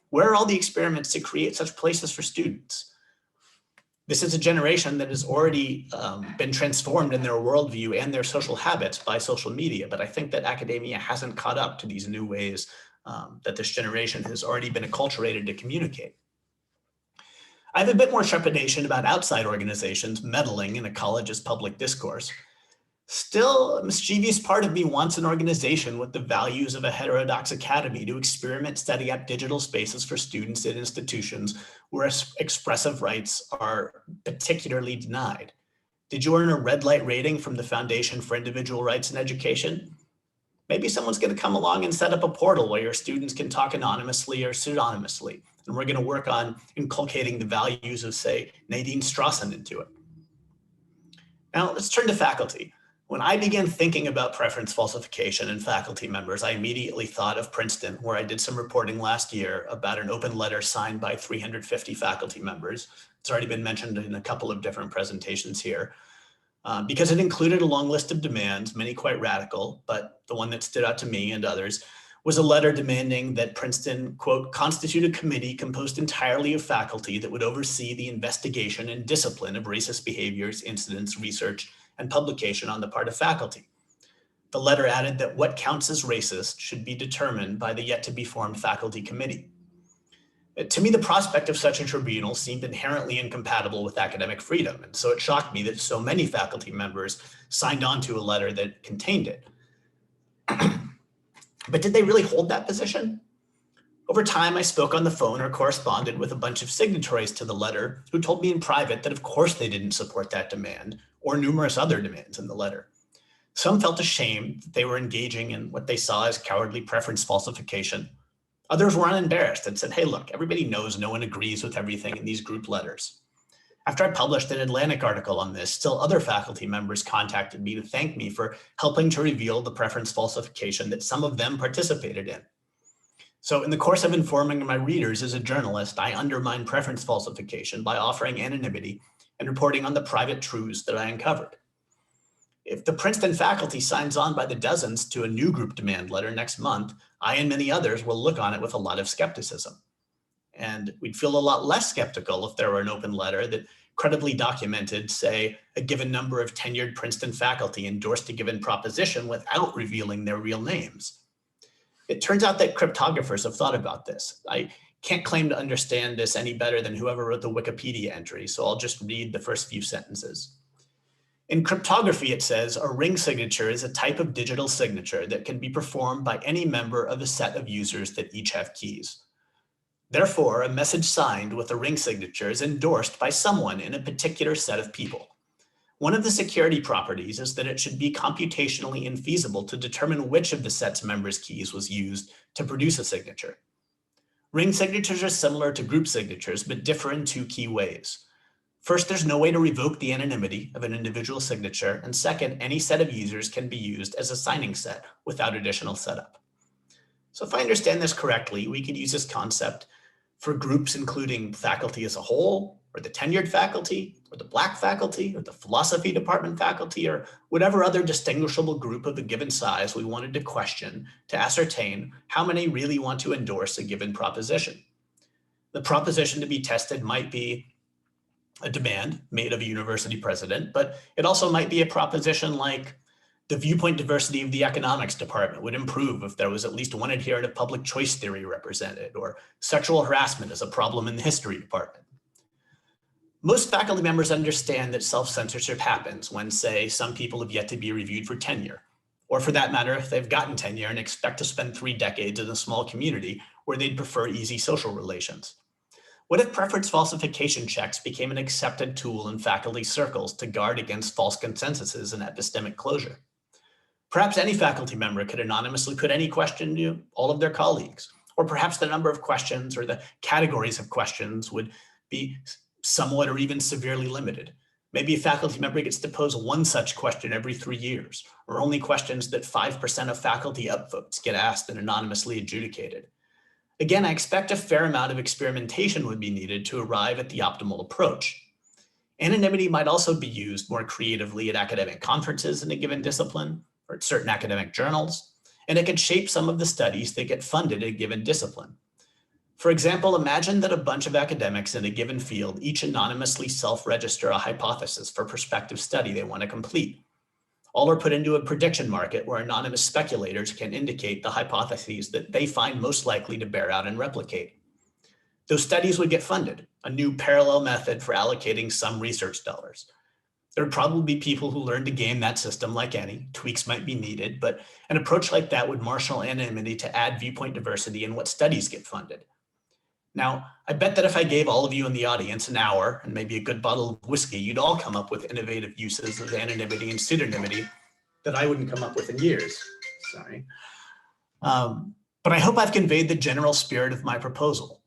Where are all the experiments to create such places for students? This is a generation that has already been transformed in their worldview and their social habits by social media, but I think that academia hasn't caught up to these new ways that this generation has already been acculturated to communicate. I have a bit more trepidation about outside organizations meddling in a college's public discourse. Still, a mischievous part of me wants an organization with the values of a heterodox academy to experiment setting up digital spaces for students at institutions where expressive rights are particularly denied. Did you earn a red light rating from the Foundation for Individual Rights in Education? Maybe someone's going to come along and set up a portal where your students can talk anonymously or pseudonymously, and we're going to work on inculcating the values of, say, Nadine Strawson into it. Now, let's turn to faculty. When I began thinking about preference falsification in faculty members, I immediately thought of Princeton, where I did some reporting last year about an open letter signed by 350 faculty members. It's already been mentioned in a couple of different presentations here, because it included a long list of demands, many quite radical, but the one that stood out to me and others was a letter demanding that Princeton, quote, constitute a committee composed entirely of faculty that would oversee the investigation and discipline of racist behaviors, incidents, research, and publication on the part of faculty. The letter added that what counts as racist should be determined by the yet to be formed faculty committee. To me, the prospect of such a tribunal seemed inherently incompatible with academic freedom, and so it shocked me that so many faculty members signed on to a letter that contained it. But did they really hold that position? Over time, I spoke on the phone or corresponded with a bunch of signatories to the letter who told me in private that of course they didn't support that demand or numerous other demands in the letter. Some felt ashamed that they were engaging in what they saw as cowardly preference falsification. Others were unembarrassed and said, hey, look, everybody knows no one agrees with everything in these group letters. After I published an Atlantic article on this, still other faculty members contacted me to thank me for helping to reveal the preference falsification that some of them participated in. So in the course of informing my readers as a journalist, I undermine preference falsification by offering anonymity and reporting on the private truths that I uncovered. If the Princeton faculty signs on by the dozens to a new group demand letter next month, I and many others will look on it with a lot of skepticism. And we'd feel a lot less skeptical if there were an open letter that credibly documented, say, a given number of tenured Princeton faculty endorsed a given proposition without revealing their real names. It turns out that cryptographers have thought about this. I can't claim to understand this any better than whoever wrote the Wikipedia entry, so I'll just read the first few sentences. In cryptography, it says, a ring signature is a type of digital signature that can be performed by any member of a set of users that each have keys. Therefore, a message signed with a ring signature is endorsed by someone in a particular set of people. One of the security properties is that it should be computationally infeasible to determine which of the set's members' keys was used to produce a signature. Ring signatures are similar to group signatures, but differ in two key ways. First, there's no way to revoke the anonymity of an individual signature. And second, any set of users can be used as a signing set without additional setup. So if I understand this correctly, we could use this concept for groups including faculty as a whole, or the tenured faculty, or the Black faculty, or the philosophy department faculty, or whatever other distinguishable group of a given size we wanted to question to ascertain how many really want to endorse a given proposition. The proposition to be tested might be a demand made of a university president, but it also might be a proposition like the viewpoint diversity of the economics department would improve if there was at least one adherent of public choice theory represented, or sexual harassment is a problem in the history department. Most faculty members understand that self-censorship happens when, say, some people have yet to be reviewed for tenure, or for that matter, if they've gotten tenure and expect to spend 3 decades in a small community where they'd prefer easy social relations. What if preference falsification checks became an accepted tool in faculty circles to guard against false consensuses and epistemic closure? Perhaps any faculty member could anonymously put any question to all of their colleagues, or perhaps the number of questions or the categories of questions would be somewhat or even severely limited. Maybe a faculty member gets to pose one such question every 3 years, or only questions that 5% of faculty upvotes get asked and anonymously adjudicated. Again, I expect a fair amount of experimentation would be needed to arrive at the optimal approach. Anonymity might also be used more creatively at academic conferences in a given discipline, or at certain academic journals, and it could shape some of the studies that get funded in a given discipline. For example, imagine that a bunch of academics in a given field each anonymously self-register a hypothesis for prospective study they want to complete. All are put into a prediction market where anonymous speculators can indicate the hypotheses that they find most likely to bear out and replicate. Those studies would get funded, a new parallel method for allocating some research dollars. There would probably be people who learn to game that system like any. Tweaks might be needed, but an approach like that would marshal anonymity to add viewpoint diversity in what studies get funded. Now, I bet that if I gave all of you in the audience an hour and maybe a good bottle of whiskey, you'd all come up with innovative uses of anonymity and pseudonymity that I wouldn't come up with in years. Sorry. But I hope I've conveyed the general spirit of my proposal.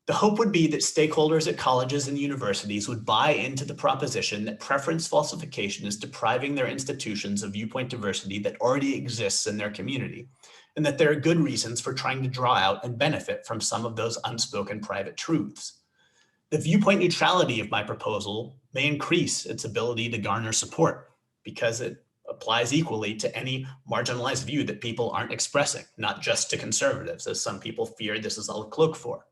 The hope would be that stakeholders at colleges and universities would buy into the proposition that preference falsification is depriving their institutions of viewpoint diversity that already exists in their community, and that there are good reasons for trying to draw out and benefit from some of those unspoken private truths. The viewpoint neutrality of my proposal may increase its ability to garner support because it applies equally to any marginalized view that people aren't expressing, not just to conservatives, as some people fear this is all a cloak for.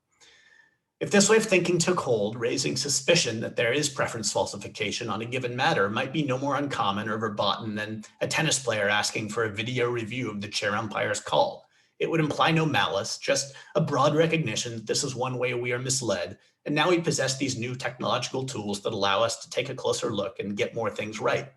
If this way of thinking took hold, raising suspicion that there is preference falsification on a given matter might be no more uncommon or verboten than a tennis player asking for a video review of the chair umpire's call. It would imply no malice, just a broad recognition that this is one way we are misled, and now we possess these new technological tools that allow us to take a closer look and get more things right.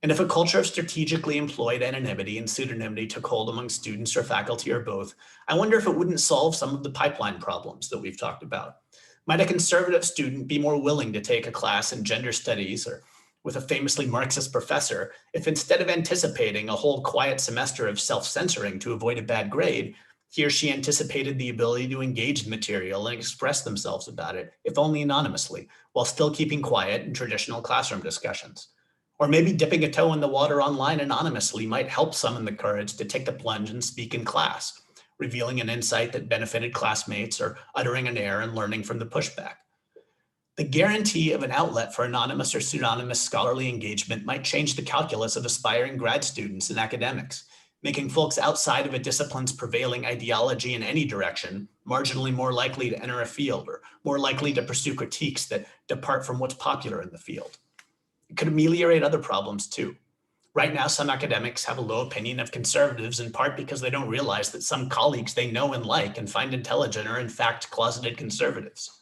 And if a culture of strategically employed anonymity and pseudonymity took hold among students or faculty or both, I wonder if it wouldn't solve some of the pipeline problems that we've talked about. Might a conservative student be more willing to take a class in gender studies or with a famously Marxist professor if instead of anticipating a whole quiet semester of self-censoring to avoid a bad grade, he or she anticipated the ability to engage in material and express themselves about it, if only anonymously, while still keeping quiet in traditional classroom discussions? Or maybe dipping a toe in the water online anonymously might help summon the courage to take the plunge and speak in class, revealing an insight that benefited classmates or uttering an error and learning from the pushback. The guarantee of an outlet for anonymous or pseudonymous scholarly engagement might change the calculus of aspiring grad students in academics, making folks outside of a discipline's prevailing ideology in any direction marginally more likely to enter a field or more likely to pursue critiques that depart from what's popular in the field. It could ameliorate other problems too. Right now, some academics have a low opinion of conservatives in part because they don't realize that some colleagues they know and like and find intelligent are in fact closeted conservatives.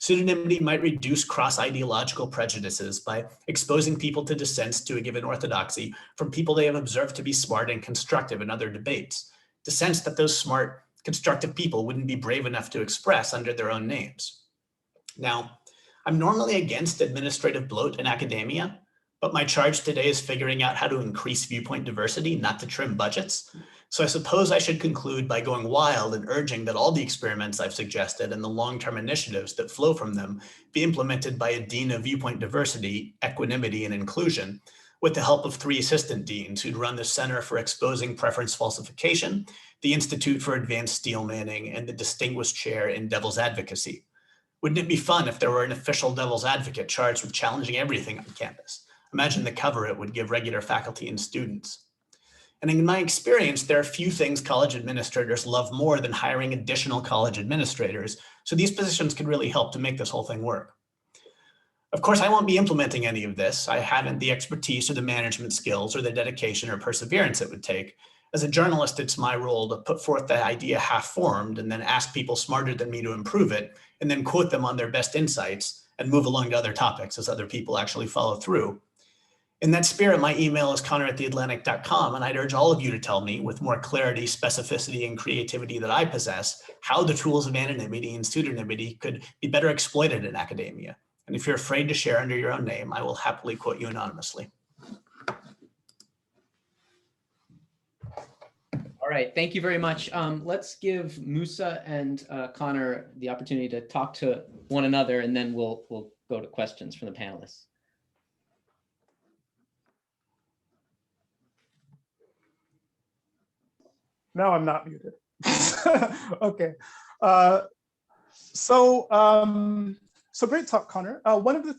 Pseudonymity might reduce cross-ideological prejudices by exposing people to dissents to a given orthodoxy from people they have observed to be smart and constructive in other debates, dissents that those smart, constructive people wouldn't be brave enough to express under their own names. Now, I'm normally against administrative bloat in academia, but my charge today is figuring out how to increase viewpoint diversity, not to trim budgets. So I suppose I should conclude by going wild and urging that all the experiments I've suggested and the long-term initiatives that flow from them be implemented by a dean of viewpoint diversity, equanimity, and inclusion, with the help of 3 assistant deans who'd run the Center for Exposing Preference Falsification, the Institute for Advanced Steel Manning, and the Distinguished Chair in Devil's Advocacy. Wouldn't it be fun if there were an official devil's advocate charged with challenging everything on campus? Imagine the cover it would give regular faculty and students. And in my experience, there are few things college administrators love more than hiring additional college administrators, so these positions could really help to make this whole thing work. Of course, I won't be implementing any of this. I haven't the expertise or the management skills or the dedication or perseverance it would take. As a journalist, it's my role to put forth the idea half-formed and then ask people smarter than me to improve it, and then quote them on their best insights and move along to other topics as other people actually follow through. In that spirit, my email is connor@theatlantic.com, and I'd urge all of you to tell me, with more clarity, specificity, and creativity that I possess, how the tools of anonymity and pseudonymity could be better exploited in academia. And if you're afraid to share under your own name, I will happily quote you anonymously. All right, thank you very much. Let's give Musa and Conor the opportunity to talk to one another, and then we'll go to questions from the panelists. Now I'm not muted. Okay. So great talk, Conor. One of the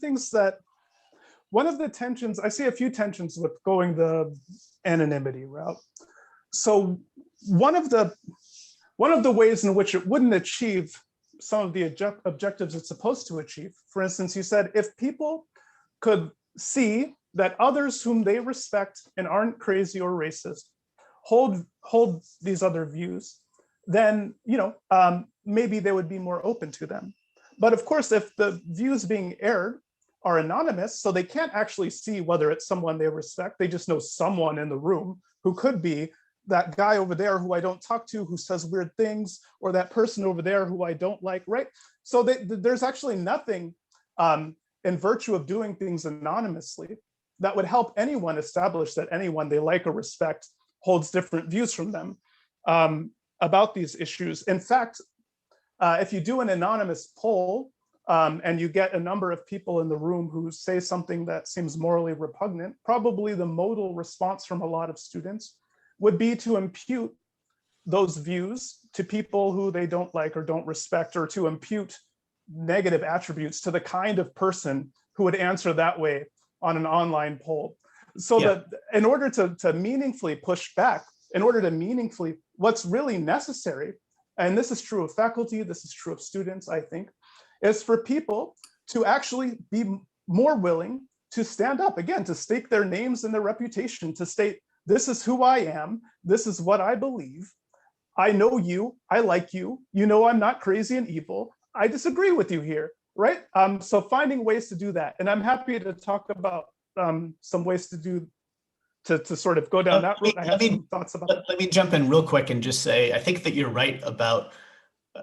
tensions, I see a few tensions with going the anonymity route. So one of the ways in which it wouldn't achieve some of the objectives it's supposed to achieve, for instance, you said if people could see that others whom they respect and aren't crazy or racist hold these other views, then maybe they would be more open to them. But of course, if the views being aired are anonymous, so they can't actually see whether it's someone they respect, they just know someone in the room who could be that guy over there who I don't talk to, who says weird things, or that person over there who I don't like, right? So there's actually nothing in virtue of doing things anonymously that would help anyone establish that anyone they like or respect holds different views from them about these issues. In fact, if you do an anonymous poll and you get a number of people in the room who say something that seems morally repugnant, probably the modal response from a lot of students would be to impute those views to people who they don't like or don't respect, or to impute negative attributes to the kind of person who would answer that way on an online poll. So that in order to meaningfully push back, what's really necessary, and this is true of faculty, this is true of students, I think, is for people to actually be more willing to stand up, again, to stake their names and their reputation, to state, this is who I am, this is what I believe, I know you, I like you, I'm not crazy and evil, I disagree with you here, right? So finding ways to do that, and I'm happy to talk about some ways to do to sort of go down that route. I have some thoughts about that. Let me jump in real quick and just say, I think that you're right about,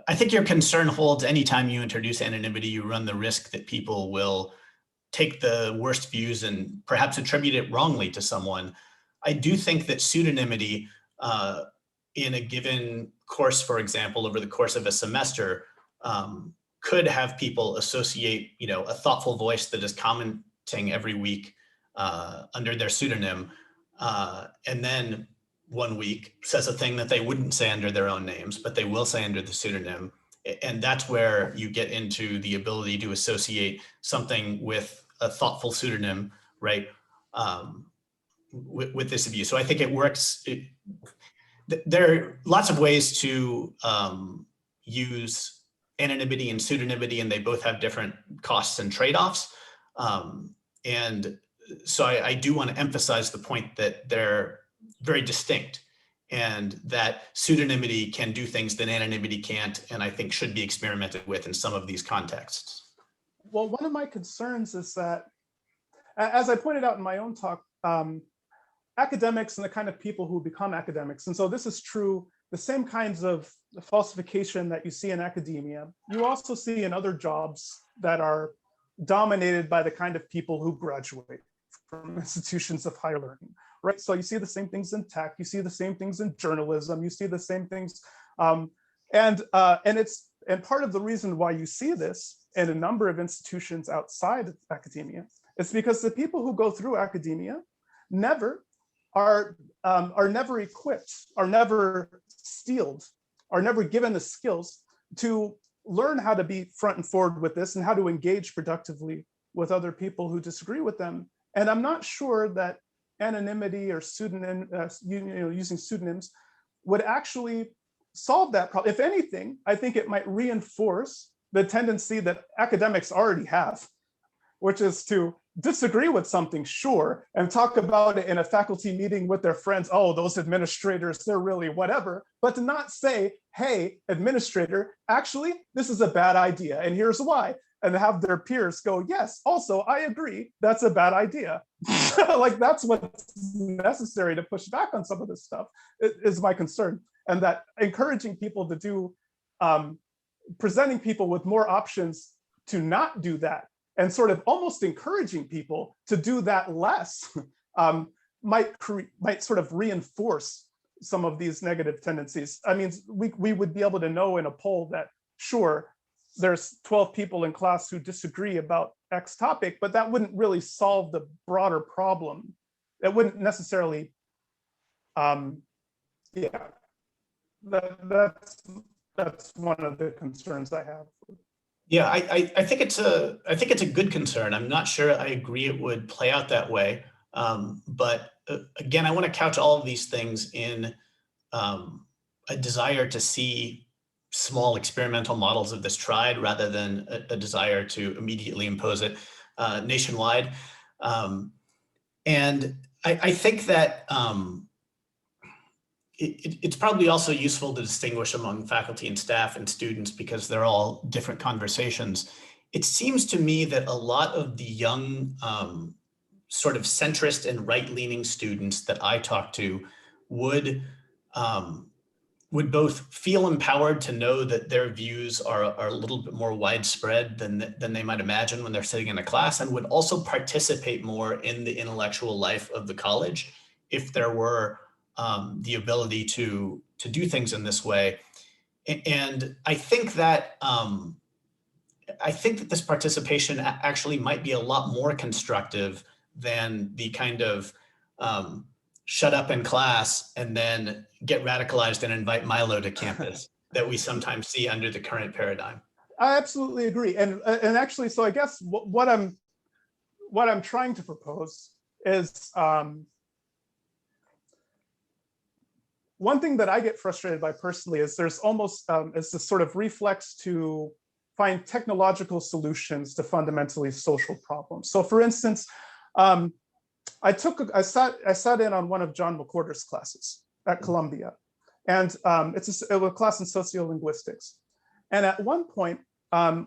I think your concern holds anytime you introduce anonymity, you run the risk that people will take the worst views and perhaps attribute it wrongly to someone. I do think that pseudonymity in a given course, for example, over the course of a semester, could have people associate, a thoughtful voice that is commenting every week under their pseudonym, and then one week says a thing that they wouldn't say under their own names, but they will say under the pseudonym. And that's where you get into the ability to associate something with a thoughtful pseudonym, right? With this view. So I think it works. There are lots of ways to use anonymity and pseudonymity, and they both have different costs and trade-offs. And so I do want to emphasize the point that they're very distinct, and that pseudonymity can do things that anonymity can't, and I think should be experimented with in some of these contexts. Well, one of my concerns is that, as I pointed out in my own talk, academics and the kind of people who become academics, and so this is true, the same kinds of falsification that you see in academia, you also see in other jobs that are dominated by the kind of people who graduate from institutions of higher learning, right? So you see the same things in tech, you see the same things in journalism, you see the same things, and part of the reason why you see this in a number of institutions outside of academia is because the people who go through academia never are never equipped, are never skilled, are never given the skills to learn how to be front and forward with this and how to engage productively with other people who disagree with them. And I'm not sure that anonymity or pseudonym, using pseudonyms would actually solve that problem. If anything, I think it might reinforce the tendency that academics already have, which is to disagree with something, sure, and talk about it in a faculty meeting with their friends. Oh, those administrators, they're really whatever, but to not say, hey, administrator, actually, this is a bad idea, and here's why. And have their peers go, yes, also, I agree, that's a bad idea. Like, that's what's necessary to push back on some of this stuff, is my concern. And that encouraging people to do, presenting people with more options to not do that, and sort of almost encouraging people to do that less, might sort of reinforce some of these negative tendencies. I mean, we would be able to know in a poll that, sure, there's 12 people in class who disagree about X topic, but that wouldn't really solve the broader problem. It wouldn't necessarily, yeah, that's one of the concerns I have. Yeah, I think it's a good concern. I'm not sure I agree it would play out that way. But again, I want to couch all of these things in a desire to see small experimental models of this tried rather than a desire to immediately impose it nationwide. And I think that it's probably also useful to distinguish among faculty and staff and students because they're all different conversations. It seems to me that a lot of the young sort of centrist and right-leaning students that I talk to would both feel empowered to know that their views are a little bit more widespread than they might imagine when they're sitting in a class, and would also participate more in the intellectual life of the college if there were the ability to do things in this way. And I think that this participation actually might be a lot more constructive than the kind of shut up in class and then get radicalized and invite Milo to campus that we sometimes see under the current paradigm. I absolutely agree. And actually, so I guess what I'm trying to propose is, one thing that I get frustrated by personally is there's almost it's this sort of reflex to find technological solutions to fundamentally social problems. So for instance, I sat in on one of John McWhorter's classes at Columbia, and it's a class in sociolinguistics. And at one point,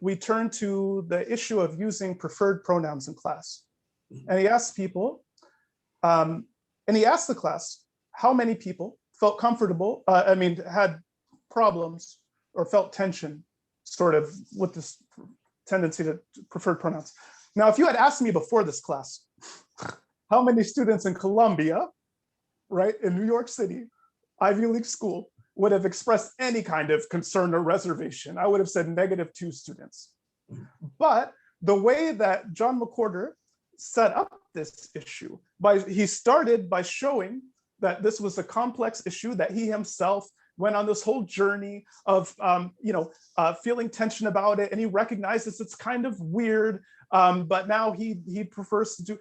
we turned to the issue of using preferred pronouns in class. And he asked people, And he asked the class how many people felt comfortable, had problems or felt tension sort of with this tendency to preferred pronouns. Now, if you had asked me before this class, how many students in Columbia, right, in New York City, Ivy League school, would have expressed any kind of concern or reservation, I would have said -2 students. But the way that John McWhorter set up this issue, he started by showing that this was a complex issue, that he himself went on this whole journey of feeling tension about it, and he recognizes it's kind of weird, but now he prefers to do,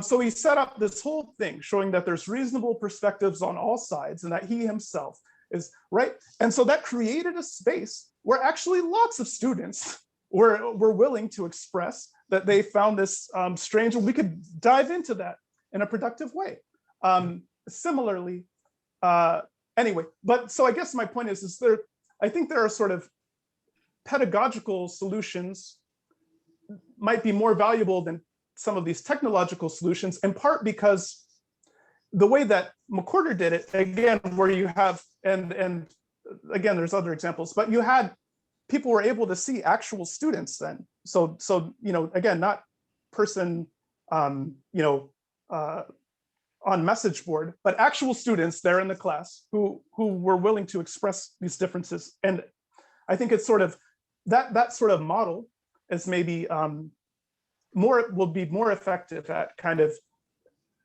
so he set up this whole thing showing that there's reasonable perspectives on all sides and that he himself is right. And so that created a space where actually lots of students were willing to express that they found this strange, and we could dive into that in a productive way. Similarly, anyway, but so I guess my point is I think there are sort of pedagogical solutions might be more valuable than some of these technological solutions, in part because the way that McWhorter did it, again, where you have, and again, there's other examples, but you had people were able to see actual students then. So again, not person, on message board, but actual students there in the class who were willing to express these differences. And I think it's sort of that sort of model is maybe will be more effective at kind of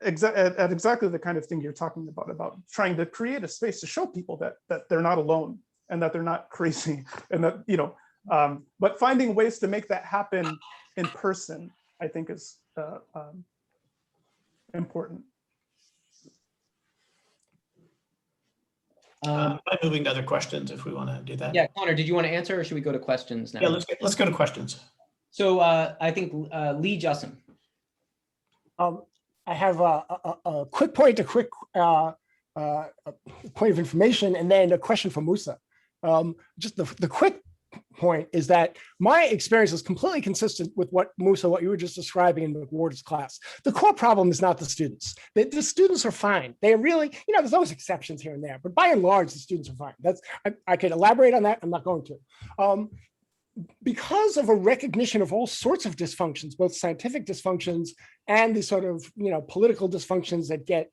at exactly the kind of thing you're talking about trying to create a space to show people that they're not alone and that they're not crazy, and that but finding ways to make that happen in person, I think, is important. I'm moving to other questions if we want to do that. Yeah, Conor, did you want to answer, or should we go to questions now? Yeah, let's go to questions. So I think Lee Jussim. I have a quick point, a quick point of information, and then a question for Musa. Just the quick point is that my experience is completely consistent with what you were just describing in McWhorter's class. The core problem is not the students. The students are fine. They really, there's always exceptions here and there, but by and large, the students are fine. I could elaborate on that. I'm not going to. Because of a recognition of all sorts of dysfunctions, both scientific dysfunctions and the sort of, political dysfunctions that get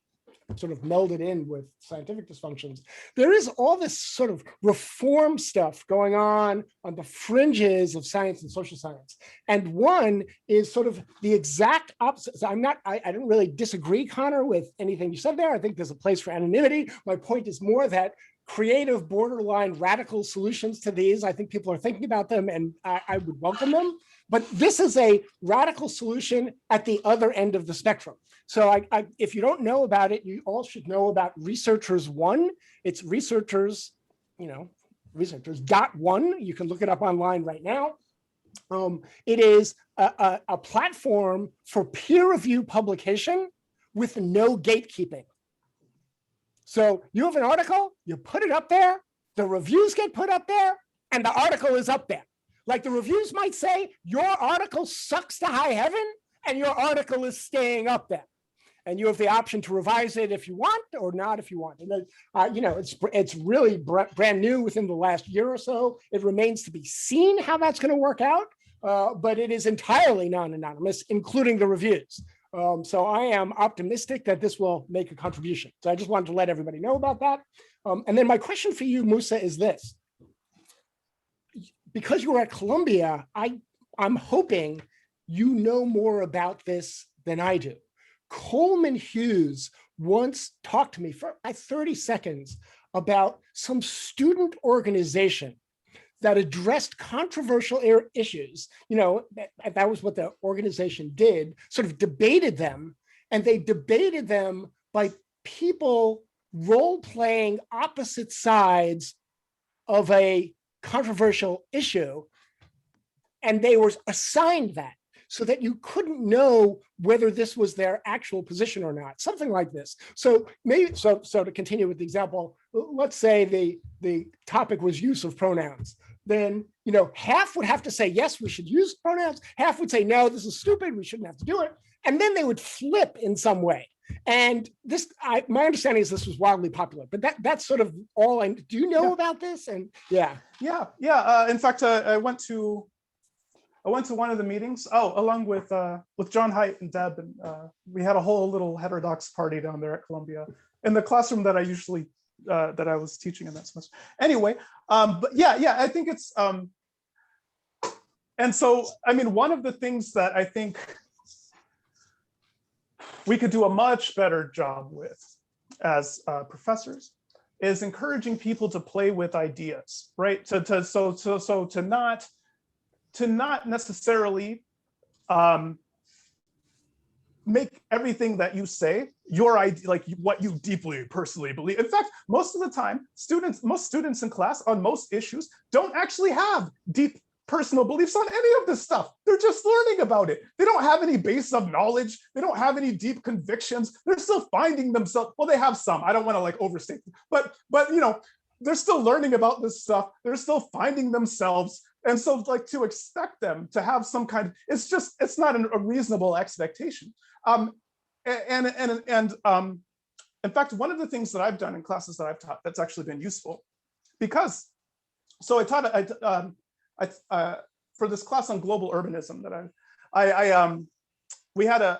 sort of melded in with scientific dysfunctions, there is all this sort of reform stuff going on the fringes of science and social science. And one is sort of the exact opposite. So I don't really disagree, Conor, with anything you said there. I think there's a place for anonymity. My point is more that creative, borderline, radical solutions to these, I think people are thinking about them, and I would welcome them. But this is a radical solution at the other end of the spectrum. So if you don't know about it, you all should know about Researchers One. It's researchers, researchers.one. You can look it up online right now. It is a platform for peer review publication with no gatekeeping. So you have an article, you put it up there, the reviews get put up there, and the article is up there. Like the reviews might say, your article sucks to high heaven, and your article is staying up there. And you have the option to revise it if you want or not if you want. And it's really brand new within the last year or so. It remains to be seen how that's going to work out, but it is entirely non-anonymous, including the reviews. So I am optimistic that this will make a contribution. So I just wanted to let everybody know about that. And then my question for you, Musa, is this. Because you were at Columbia, I'm hoping you know more about this than I do. Coleman Hughes once talked to me for 30 seconds about some student organization that addressed controversial issues. That was what the organization did, sort of debated them, and they debated them by people role-playing opposite sides of a controversial issue, and they were assigned that so that you couldn't know whether this was their actual position or not, something like this. So maybe, so to continue with the example, let's say the topic was use of pronouns. Then, half would have to say, yes, we should use pronouns. Half would say, no, this is stupid, we shouldn't have to do it. And then they would flip in some way. And this, my understanding is this was wildly popular, but that's sort of all I, do you know about this? And yeah. In fact, I went to one of the meetings, along with John Haidt and Deb, and we had a whole little heterodox party down there at Columbia in the classroom that I usually, that I was teaching in that semester. Anyway, but yeah, I think it's, and so, I mean, one of the things that I think we could do a much better job with as professors is encouraging people to play with ideas, right? To not necessarily make everything that you say your idea, like what you deeply personally believe. In fact, most of the time, most students in class on most issues don't actually have deep personal beliefs on any of this stuff. They're just learning about it. They don't have any base of knowledge. They don't have any deep convictions. They're still finding themselves. Well, they have some. I don't want to like overstate, but you know, they're still learning about this stuff. They're still finding themselves. And so like to expect them to have some kind of, it's not a reasonable expectation. In fact, one of the things that I've done in classes that I've taught that's actually been useful, because, so I taught, for this class on global urbanism that we had a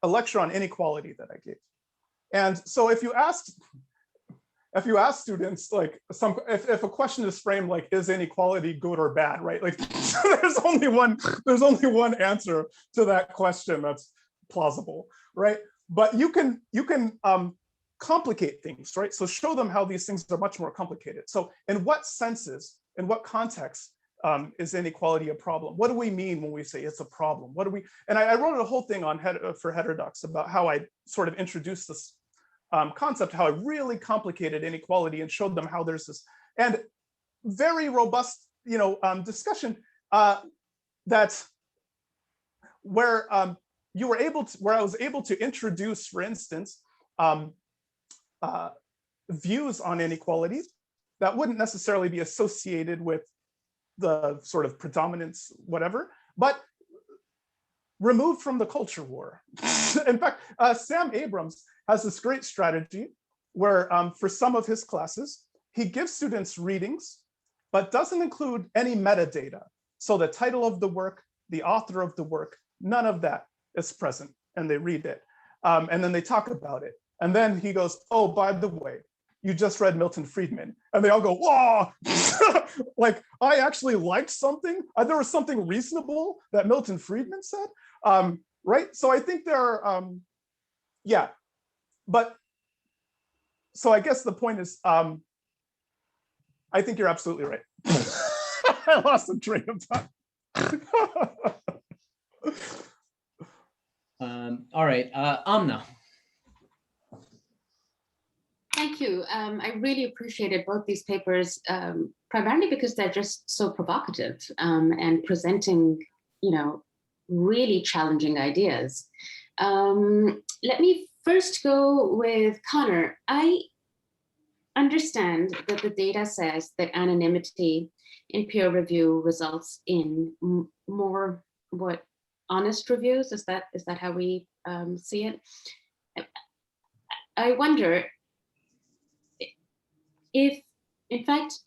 lecture on inequality that I gave. And so if you ask students, like if a question is framed like, is inequality good or bad, right? Like there's only one answer to that question that's plausible, right? But you can complicate things, right? So show them how these things are much more complicated. So in what senses, in what context is inequality a problem? What do we mean when we say it's a problem? What do we, and I wrote a whole thing on for heterodox about how I sort of introduced this concept, how I really complicated inequality and showed them how there's this, and very robust, discussion that where I was able to introduce, for instance, views on inequality that wouldn't necessarily be associated with the sort of predominance, whatever, but removed from the culture war. In fact, Sam Abrams has this great strategy where for some of his classes, he gives students readings, but doesn't include any metadata. So the title of the work, the author of the work, none of that is present, and they read it. And then they talk about it. And then he goes, oh, by the way, you just read Milton Friedman. And they all go, whoa, like I actually liked something. There was something reasonable that Milton Friedman said, right? So I think there are, yeah. But, so I guess the point is, I think you're absolutely right. I lost the train of thought. All right, Amna. Thank you. I really appreciated both these papers, primarily because they're just so provocative and presenting, really challenging ideas. Let me first go with Conor. I understand that the data says that anonymity in peer review results in more honest reviews. Is that how we see it? I wonder if, in fact,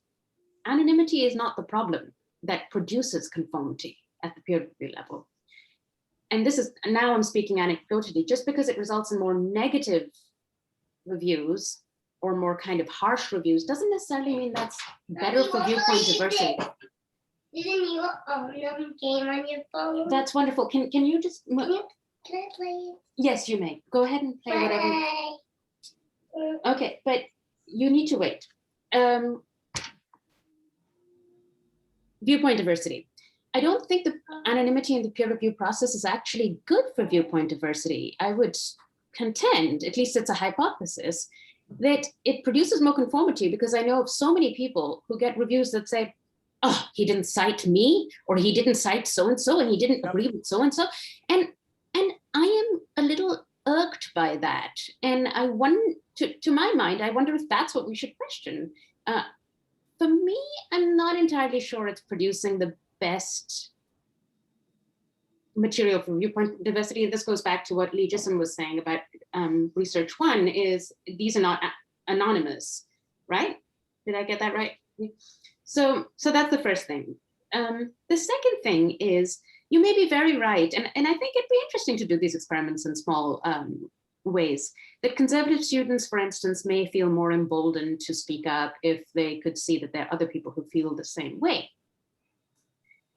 anonymity is not the problem that produces conformity at the peer review level. And this is, now I'm speaking anecdotally, just because it results in more negative reviews or more kind of harsh reviews doesn't necessarily mean that's better for viewpoint diversity. Isn't you game on your phone? That's wonderful. Can you just? Can I play it? Yes, you may. Go ahead and play whatever. Okay, but you need to wait. Viewpoint diversity. I don't think the anonymity in the peer review process is actually good for viewpoint diversity. I would contend, at least it's a hypothesis, that it produces more conformity, because I know of so many people who get reviews that say, oh, he didn't cite me, or he didn't cite so-and-so, and he didn't agree with so-and-so. And I am a little irked by that. And I wonder, to my mind, I wonder if that's what we should question. For me, I'm not entirely sure it's producing the best material for viewpoint diversity. And this goes back to what Lee Jisson was saying about research one, is these are not anonymous, right? Did I get that right? So that's the first thing. The second thing is, you may be very right, and I think it'd be interesting to do these experiments in small ways, that conservative students, for instance, may feel more emboldened to speak up if they could see that there are other people who feel the same way.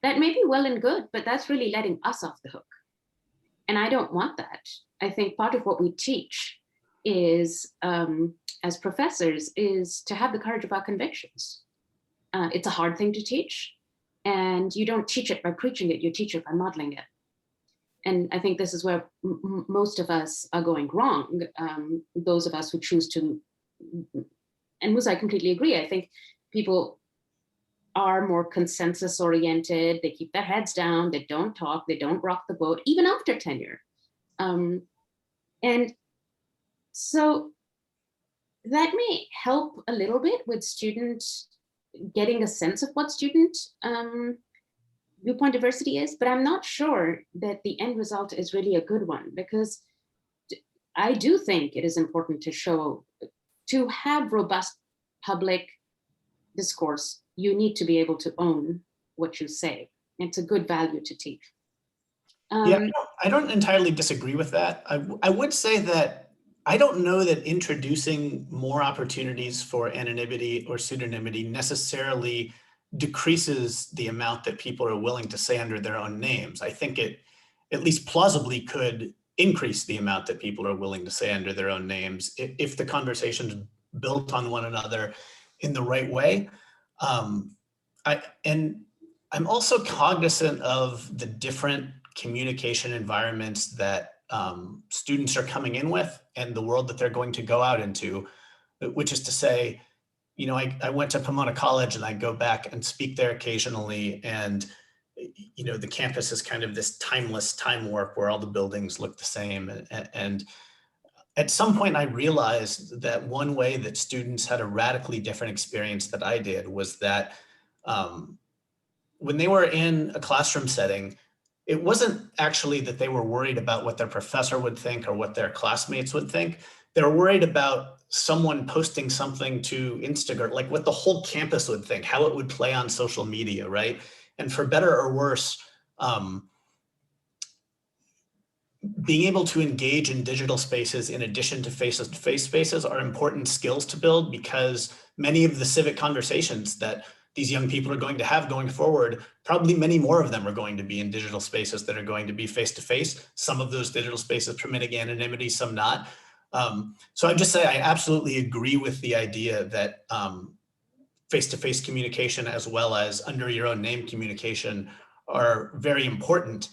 That may be well and good, but that's really letting us off the hook. And I don't want that. I think part of what we teach is, as professors, is to have the courage of our convictions. It's a hard thing to teach, and you don't teach it by preaching it, you teach it by modeling it. And I think this is where most of us are going wrong. Those of us who choose to, and Musa, I completely agree. I think people are more consensus oriented. They keep their heads down. They don't talk. They don't rock the boat, even after tenure. And so that may help a little bit with students getting a sense of what student viewpoint diversity is, but I'm not sure that the end result is really a good one, because I do think it is important to have robust public discourse. You need to be able to own what you say. It's a good value to teach. Yeah, I don't entirely disagree with that. I would say that I don't know that introducing more opportunities for anonymity or pseudonymity necessarily decreases the amount that people are willing to say under their own names. I think it at least plausibly could increase the amount that people are willing to say under their own names if the conversation's built on one another in the right way. And I'm also cognizant of the different communication environments that students are coming in with and the world that they're going to go out into, which is to say, you know, I went to Pomona College and I go back and speak there occasionally. And, you know, the campus is kind of this timeless time warp where all the buildings look the same. And at some point I realized that one way that students had a radically different experience that I did was that when they were in a classroom setting, it wasn't actually that they were worried about what their professor would think or what their classmates would think. They were worried about someone posting something to Instagram, like what the whole campus would think, how it would play on social media, right? And for better or worse, being able to engage in digital spaces in addition to face-to-face spaces are important skills to build, because many of the civic conversations that these young people are going to have going forward, probably many more of them are going to be in digital spaces that are going to be face-to-face. Some of those digital spaces permitting anonymity, some not. So I'd just say I absolutely agree with the idea that face-to-face communication as well as under your own name communication are very important.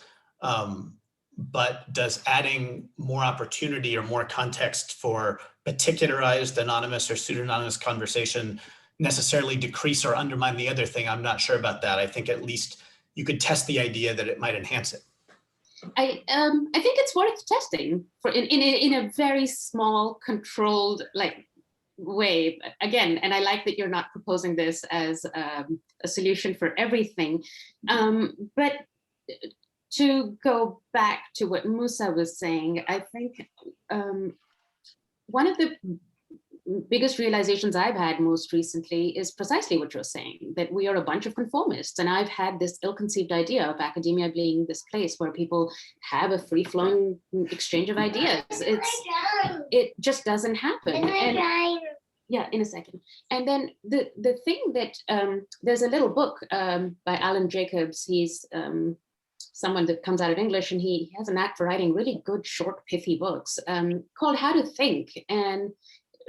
But does adding more opportunity or more context for particularized anonymous or pseudonymous conversation necessarily decrease or undermine the other thing? I'm not sure about that. I think at least you could test the idea that it might enhance it. I think it's worth testing for in a very small, controlled way. Again, and I like that you're not proposing this as a solution for everything, but to go back to what Musa was saying, I think one of the biggest realizations I've had most recently is precisely what you're saying, that we are a bunch of conformists. And I've had this ill-conceived idea of academia being this place where people have a free-flowing exchange of ideas. It just doesn't happen. And, yeah, in a second. And then the thing that, there's a little book by Alan Jacobs. He's someone that comes out of English, and he has a knack for writing really good, short, pithy books called How to Think. And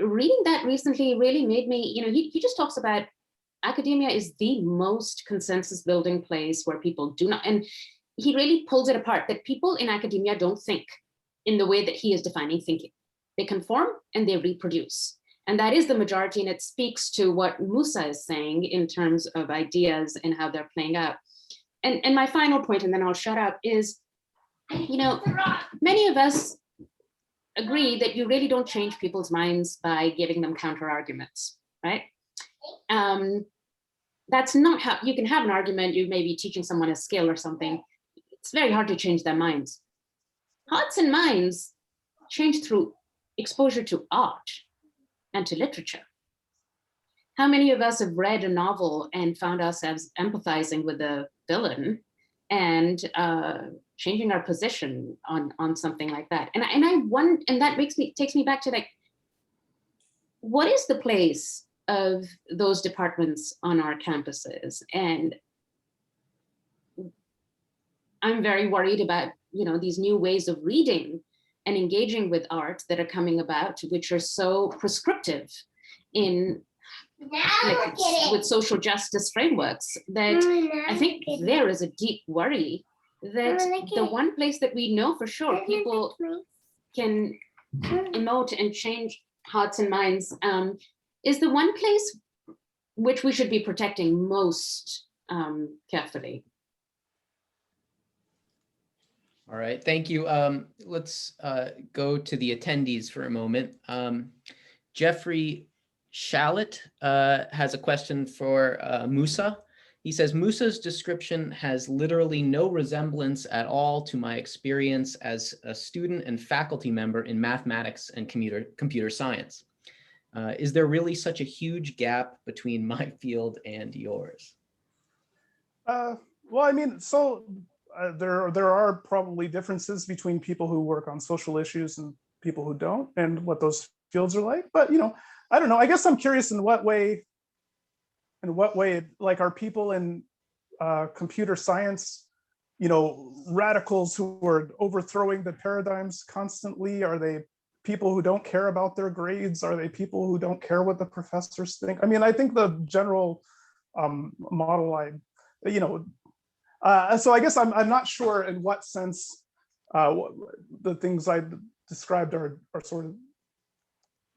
reading that recently really made me, you know, he just talks about academia is the most consensus building place where people do not, and he really pulls it apart, that people in academia don't think in the way that he is defining thinking. They conform and they reproduce. And that is the majority, and it speaks to what Musa is saying in terms of ideas and how they're playing out. And my final point, and then I'll shut up, is, you know, many of us agree that you really don't change people's minds by giving them counter arguments, right? That's not how you can have an argument. You may be teaching someone a skill or something. it's very hard to change their minds. Hearts and minds change through exposure to art and to literature. How many of us have read a novel and found ourselves empathizing with the villain and changing our position on something like that? And I wonder, and that takes me back to like, what is the place of those departments on our campuses? And I'm very worried about, these new ways of reading and engaging with art that are coming about, which are so prescriptive in with social justice frameworks, that I think there is a deep worry that the one place that we know for sure people can emote and change hearts and minds is the one place which we should be protecting most carefully. All right, thank you. Let's go to the attendees for a moment. Jeffrey Shallett has a question for Musa. He says, Musa's description has literally no resemblance at all to my experience as a student and faculty member in mathematics and computer science. Is there really such a huge gap between my field and yours? Well, I mean, so there are probably differences between people who work on social issues and people who don't, and what those fields are like. But I don't know. I guess I'm curious in what way, like, are people in computer science, radicals who are overthrowing the paradigms constantly? Are they people who don't care about their grades? Are they people who don't care what the professors think? I mean, I think the general model, so I guess I'm not sure in what sense the things I described are sort of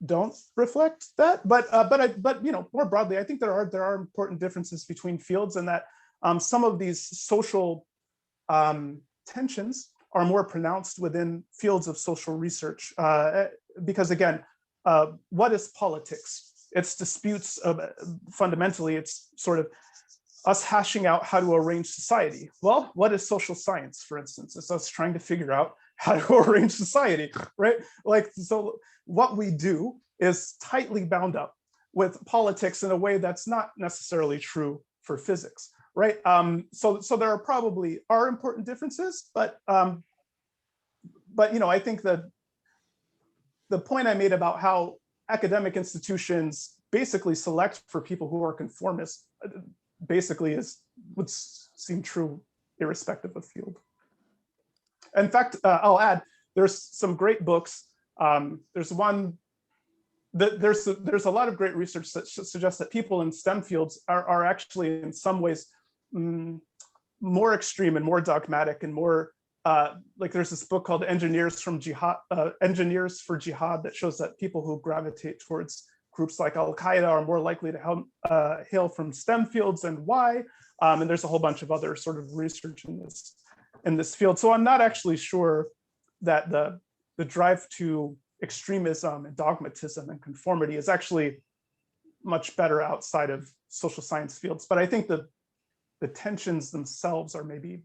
don't reflect that, but more broadly, I think there are important differences between fields, and that some of these social tensions are more pronounced within fields of social research, because again, what is politics? It's disputes fundamentally. It's sort of us hashing out how to arrange society. Well, what is social science, for instance? It's us trying to figure out how to arrange society, right? Like, so what we do is tightly bound up with politics in a way that's not necessarily true for physics, right? So there are probably important differences, but I think that the point I made about how academic institutions basically select for people who are conformists basically would seem true irrespective of field. In fact, I'll add, there's some great books. There's a lot of great research that suggests that people in STEM fields are actually in some ways more extreme and more dogmatic and more like, there's this book called Engineers for Jihad that shows that people who gravitate towards groups like Al-Qaeda are more likely to hail from STEM fields, and why. And there's a whole bunch of other sort of research in this field. So I'm not actually sure that the drive to extremism and dogmatism and conformity is actually much better outside of social science fields. But I think the tensions themselves are maybe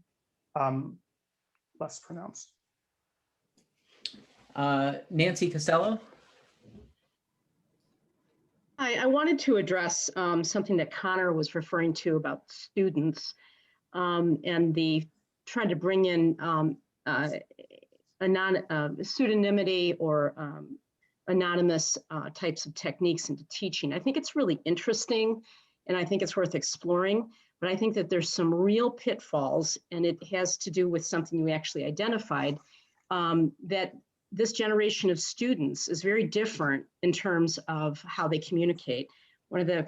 less pronounced. Nancy Costello. Hi, I wanted to address something that Conor was referring to about students and the trying to bring in pseudonymity or anonymous types of techniques into teaching. I think it's really interesting, and I think it's worth exploring, but I think that there's some real pitfalls, and it has to do with something you actually identified, that this generation of students is very different in terms of how they communicate. One of the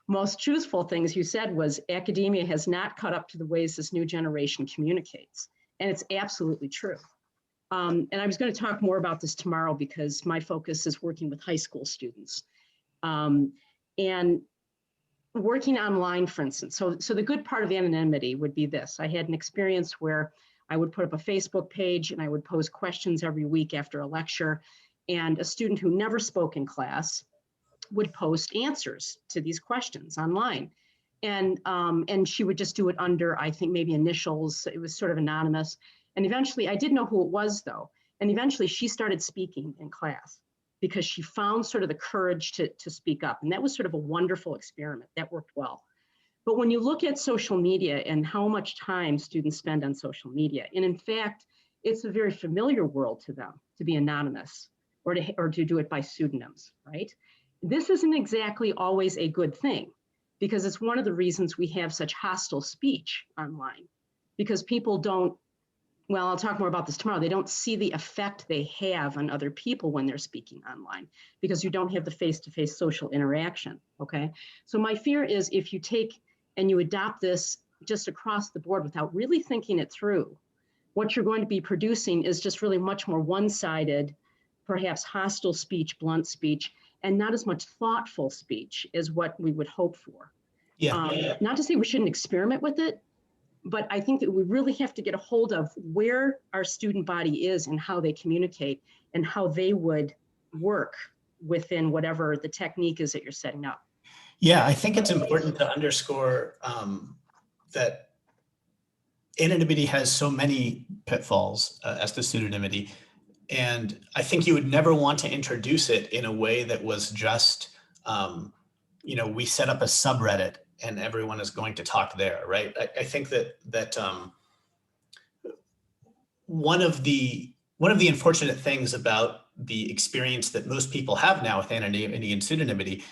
most truthful things you said was academia has not caught up to the ways this new generation communicates. And it's absolutely true. And I was going to talk more about this tomorrow because my focus is working with high school students. And working online, for instance. So the good part of anonymity would be this. I had an experience where I would put up a Facebook page and I would pose questions every week after a lecture. And a student who never spoke in class would post answers to these questions online. And she would just do it under, I think, maybe initials. It was sort of anonymous. And eventually, I did know who it was though. And eventually she started speaking in class because she found sort of the courage to speak up. And that was sort of a wonderful experiment that worked well. But when you look at social media and how much time students spend on social media, and in fact, it's a very familiar world to them to be anonymous or to do it by pseudonyms, right? This isn't exactly always a good thing, because it's one of the reasons we have such hostile speech online, because people don't, well, I'll talk more about this tomorrow. They don't see the effect they have on other people when they're speaking online, because you don't have the face-to-face social interaction, okay? So my fear is if you take and you adopt this just across the board without really thinking it through, what you're going to be producing is just really much more one-sided, perhaps hostile speech, blunt speech, and not as much thoughtful speech as what we would hope for. Yeah. Not to say we shouldn't experiment with it, but I think that we really have to get a hold of where our student body is and how they communicate and how they would work within whatever the technique is that you're setting up. Yeah, I think it's important to underscore that anonymity has so many pitfalls, as does pseudonymity. And I think you would never want to introduce it in a way that was just, we set up a subreddit and everyone is going to talk there, right? I think that one of the unfortunate things about the experience that most people have now with anonymity and pseudonymity,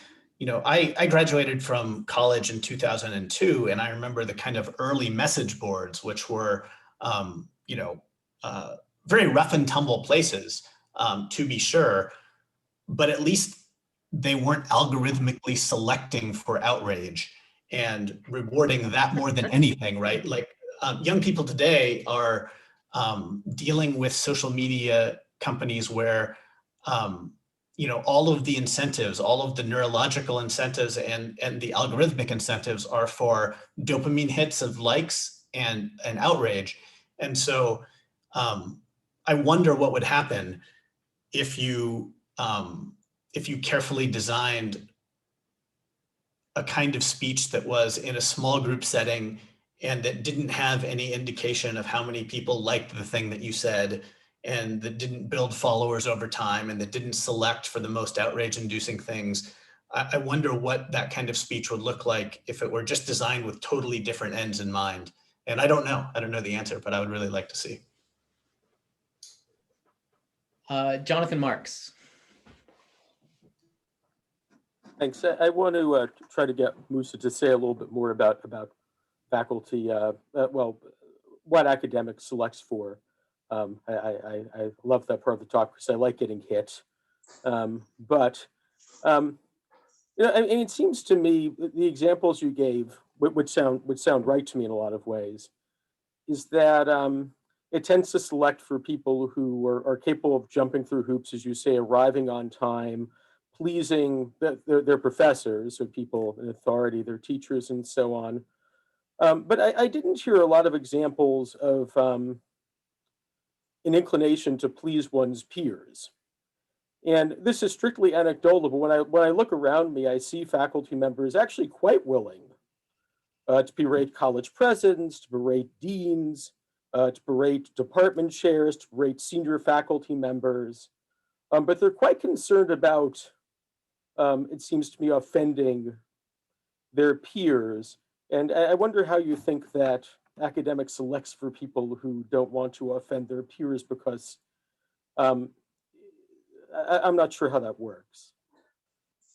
I graduated from college in 2002, and I remember the kind of early message boards, which were, very rough and tumble places, to be sure, but at least they weren't algorithmically selecting for outrage and rewarding that more than anything, right? Like young people today are dealing with social media companies where, all of the incentives, all of the neurological incentives and the algorithmic incentives are for dopamine hits of likes and outrage. And so I wonder what would happen if you carefully designed a kind of speech that was in a small group setting and that didn't have any indication of how many people liked the thing that you said, and that didn't build followers over time, and that didn't select for the most outrage-inducing things. I wonder what that kind of speech would look like if it were just designed with totally different ends in mind. And I don't know the answer, but I would really like to see. Jonathan Marks. Thanks. I want to try to get Musa to say a little bit more about faculty, what academics selects for. I love that part of the talk because I like getting hit. It seems to me the examples you gave would sound right to me in a lot of ways. Is that it tends to select for people who are capable of jumping through hoops, as you say, arriving on time, pleasing their professors, so people in authority, their teachers, and so on. But I didn't hear a lot of examples of an inclination to please one's peers. And this is strictly anecdotal, but when I look around me, I see faculty members actually quite willing to berate college presidents, to berate deans, to berate department chairs, to berate senior faculty members. But they're quite concerned about, it seems to me, offending their peers. And I wonder how you think that academics selects for people who don't want to offend their peers, because I'm not sure how that works.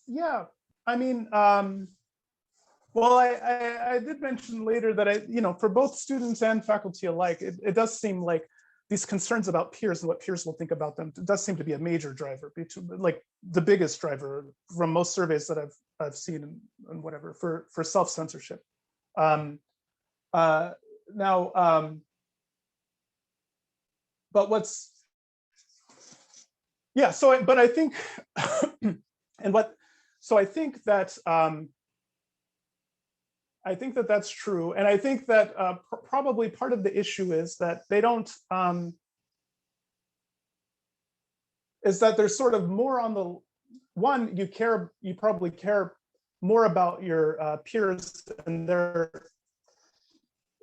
Yeah, I mean, well, I did mention later that for both students and faculty alike, it does seem like these concerns about peers and what peers will think about them, it does seem to be a major driver, like the biggest driver from most surveys that I've seen and whatever for self-censorship. But what's, yeah, but I think, I think that that's true. And I think that probably part of the issue is that they don't, is that there's sort of more on the one, you probably care more about your peers and their,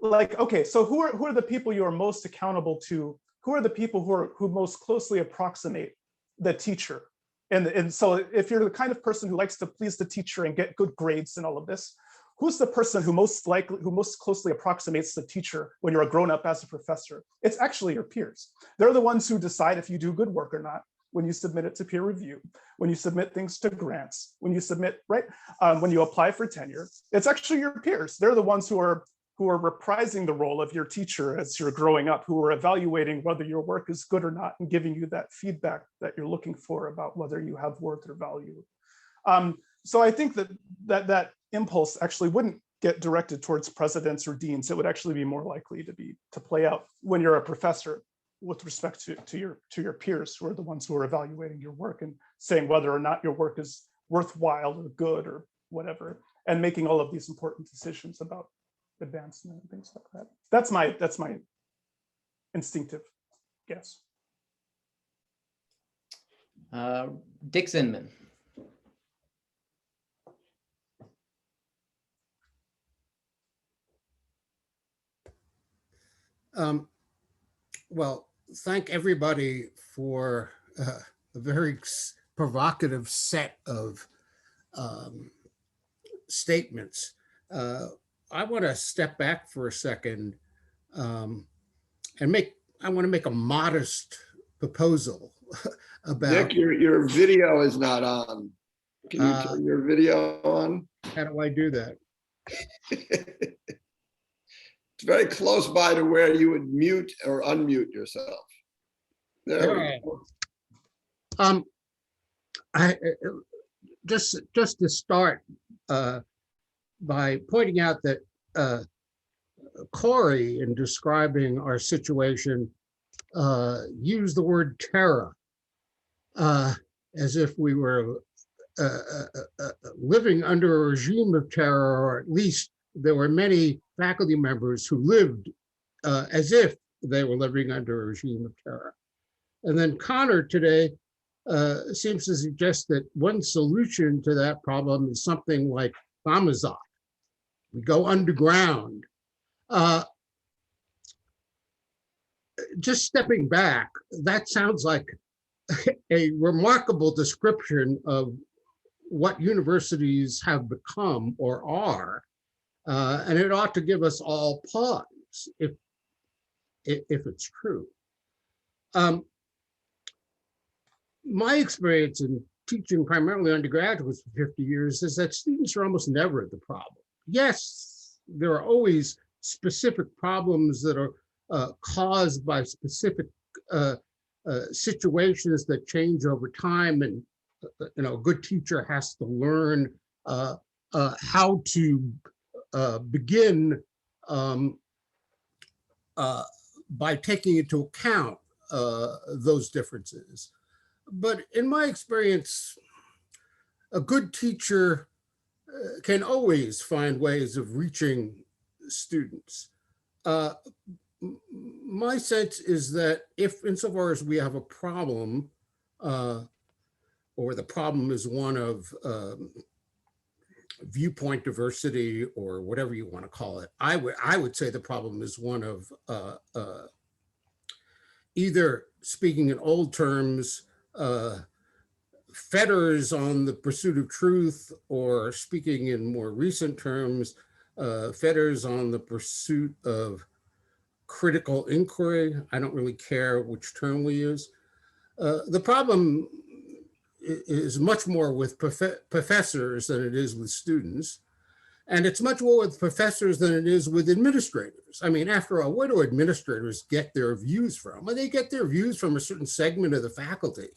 like, okay, so who are the people you are most accountable to? Who are the people who most closely approximate the teacher? And so if you're the kind of person who likes to please the teacher and get good grades and all of this, who's the person who most closely approximates the teacher when you're a grown-up as a professor? It's actually your peers. They're the ones who decide if you do good work or not, when you submit it to peer review, when you submit things to grants, when you submit, right? When you apply for tenure, it's actually your peers. They're the ones who are reprising the role of your teacher as you're growing up, who are evaluating whether your work is good or not and giving you that feedback that you're looking for about whether you have worth or value. So I think that impulse actually wouldn't get directed towards presidents or deans. It would actually be more likely to play out when you're a professor with respect to your peers, who are the ones who are evaluating your work and saying whether or not your work is worthwhile or good or whatever, and making all of these important decisions about advancement and things like that. That's my instinctive guess. Dick Zinman. Well, thank everybody for a very provocative set of statements. I want to step back for a second and I want to make a modest proposal about— Nick, your video is not on. Can you turn your video on? How do I do that? It's very close by to where you would mute or unmute yourself. There we go. I just to start by pointing out that Corey, in describing our situation, used the word terror as if we were living under a regime of terror, or at least there were many faculty members who lived as if they were living under a regime of terror. And then Conor today seems to suggest that one solution to that problem is something like Amazon. We go underground. Just stepping back, that sounds like a remarkable description of what universities have become or are. And it ought to give us all pause if it's true. My experience in teaching primarily undergraduates for 50 years is that students are almost never the problem. Yes, there are always specific problems that are caused by specific situations that change over time, and a good teacher has to learn how to begin by taking into account those differences. But in my experience, a good teacher can always find ways of reaching students. My sense is that if, insofar as we have a problem, or the problem is one of viewpoint diversity or whatever you want to call it, I would say the problem is one of either, speaking in old terms, fetters on the pursuit of truth, or speaking in more recent terms, fetters on the pursuit of critical inquiry. I don't really care which term we use. The problem is much more with professors than it is with students. And it's much more with professors than it is with administrators. I mean, after all, where do administrators get their views from? Well, they get their views from a certain segment of the faculty.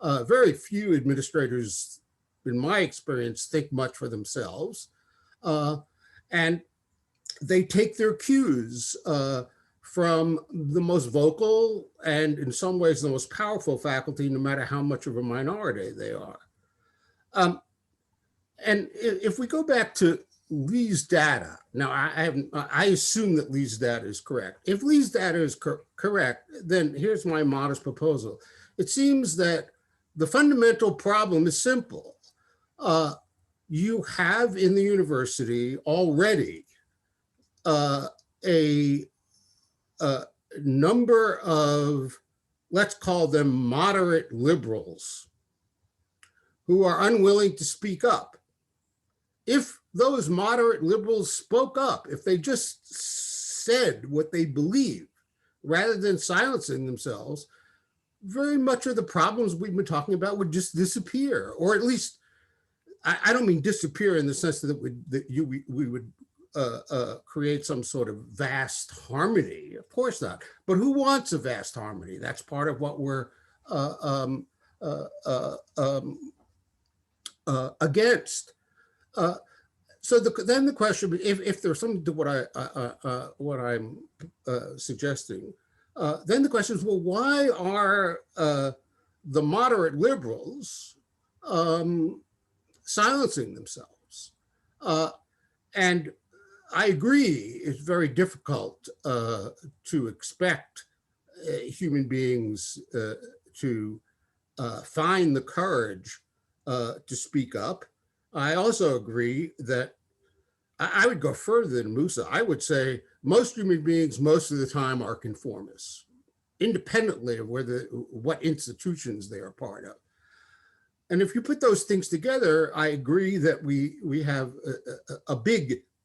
Very few administrators, in my experience, think much for themselves. And they take their cues from the most vocal and, in some ways, the most powerful faculty, no matter how much of a minority they are. And if we go back to Lee's data, now I assume that Lee's data is correct. If Lee's data is correct, then here's my modest proposal. It seems that the fundamental problem is simple. you have in the university already a number of, let's call them moderate liberals, who are unwilling to speak up. If those moderate liberals spoke up, if they just said what they believe, rather than silencing themselves, very much of the problems we've been talking about would just disappear, or at least, I don't mean disappear in the sense that we would create some sort of vast harmony. Of course not. But who wants a vast harmony? That's part of what we're against. So then the question, if there's something to what I'm suggesting, then the question is, well, why are the moderate liberals silencing themselves? And I agree, it's very difficult to expect human beings to find the courage to speak up. I also agree that I would go further than Musa. I would say most human beings most of the time are conformists, independently of what institutions they are part of. And if you put those things together, I agree that we have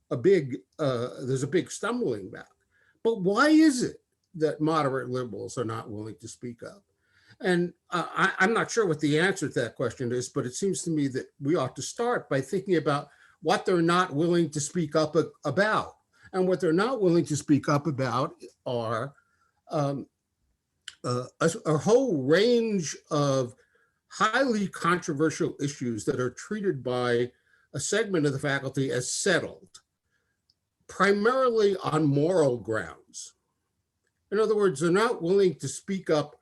there's a big stumbling block. But why is it that moderate liberals are not willing to speak up? And I'm not sure what the answer to that question is, but it seems to me that we ought to start by thinking about what they're not willing to speak up about. And what they're not willing to speak up about are a whole range of highly controversial issues that are treated by a segment of the faculty as settled, primarily on moral grounds. In other words, they're not willing to speak up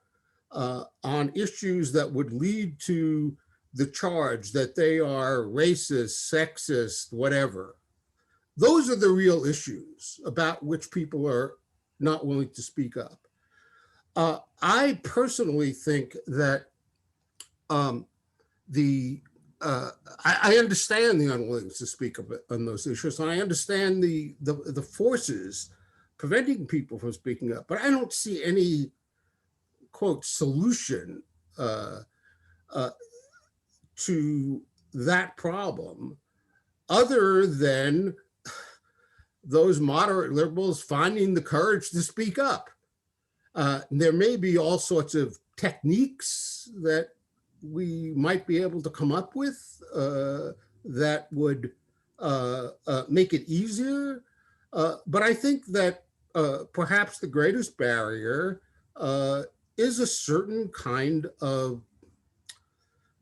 on issues that would lead to the charge that they are racist, sexist, whatever. Those are the real issues about which people are not willing to speak up. I personally think that I understand the unwillingness to speak up on those issues, and I understand the forces preventing people from speaking up, but I don't see any, quote, solution to that problem other than those moderate liberals finding the courage to speak up. There may be all sorts of techniques that we might be able to come up with that would make it easier. But I think that perhaps the greatest barrier is a certain kind of,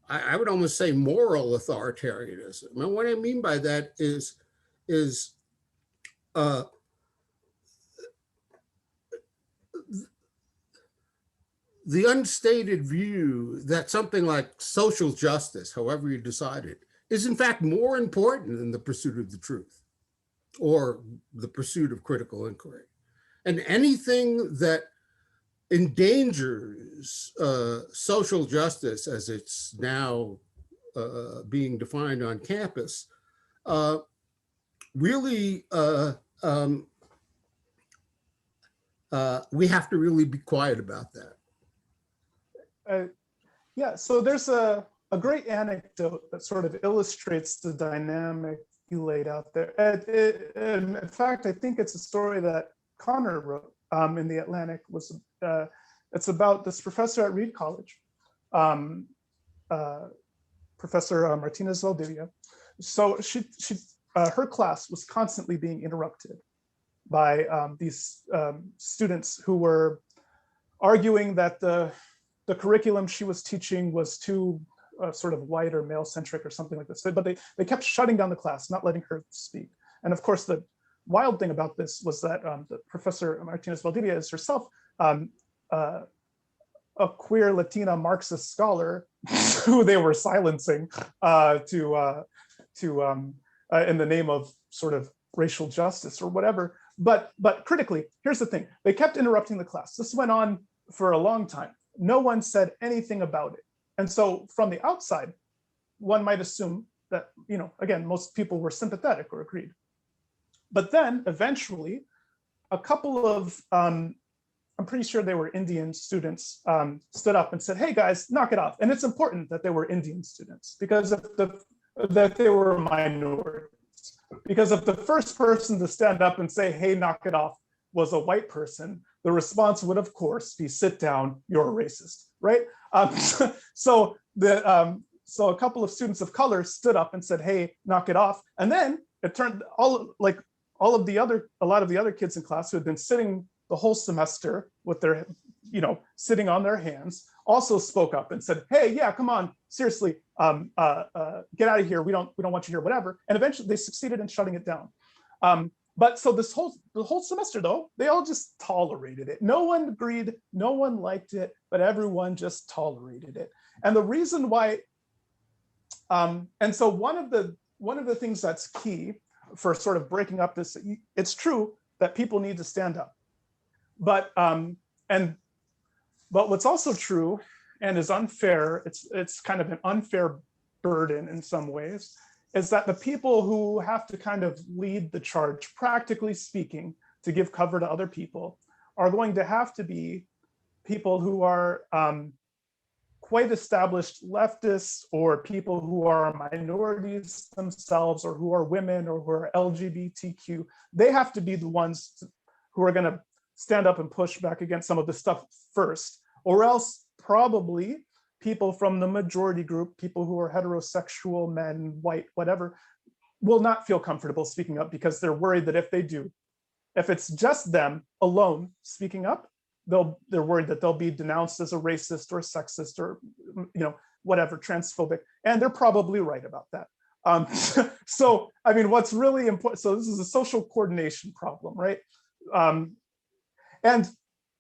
I would almost say, moral authoritarianism. And what I mean by that is the unstated view that something like social justice, however you decide it, is in fact more important than the pursuit of the truth or the pursuit of critical inquiry. And anything that endangers social justice as it's now being defined on campus, really, we have to really be quiet about that. Yeah, so there's a great anecdote that sort of illustrates the dynamic you laid out there. And in fact, I think it's a story that Conor wrote in the Atlantic. It's about this professor at Reed College, Professor Martinez Valdivia. So her class was constantly being interrupted by these students who were arguing that the curriculum she was teaching was too sort of white or male-centric or something like this. But they kept shutting down the class, not letting her speak. And of course, the wild thing about this was that the Professor Martinez Valdivia is herself a queer Latina Marxist scholar who they were silencing in the name of sort of racial justice or whatever. But critically, here's the thing. They kept interrupting the class. This went on for a long time. No one said anything about it. And so from the outside, one might assume that, again, most people were sympathetic or agreed. But then eventually, a couple of, I'm pretty sure they were Indian students, stood up and said, hey guys, knock it off. And it's important that they were Indian students because that they were minorities. Because if the first person to stand up and say, hey, knock it off, was a white person, the response would, of course, be sit down, you're a racist, right? So a couple of students of color stood up and said, hey, knock it off. And then it turned a lot of the other kids in class who had been sitting the whole semester with their, sitting on their hands, also spoke up and said, hey, yeah, come on, seriously, get out of here. We don't want you here, whatever. And eventually they succeeded in shutting it down. But so the whole semester though, they all just tolerated it. No one agreed, no one liked it, but everyone just tolerated it. And the reason why, and so one of the things that's key for sort of breaking up this, it's true that people need to stand up. But what's also true and is unfair, it's kind of an unfair burden in some ways, is that the people who have to kind of lead the charge, practically speaking, to give cover to other people, are going to have to be people who are quite established leftists, or people who are minorities themselves, or who are women, or who are LGBTQ. They have to be the ones who are going to stand up and push back against some of this stuff first, or else probably people from the majority group, people who are heterosexual, men, white, whatever, will not feel comfortable speaking up because they're worried that if they do, if it's just them alone speaking up, they're worried that they'll be denounced as a racist or sexist or whatever, transphobic, and they're probably right about that. So I mean, what's really important, so this is a social coordination problem, right?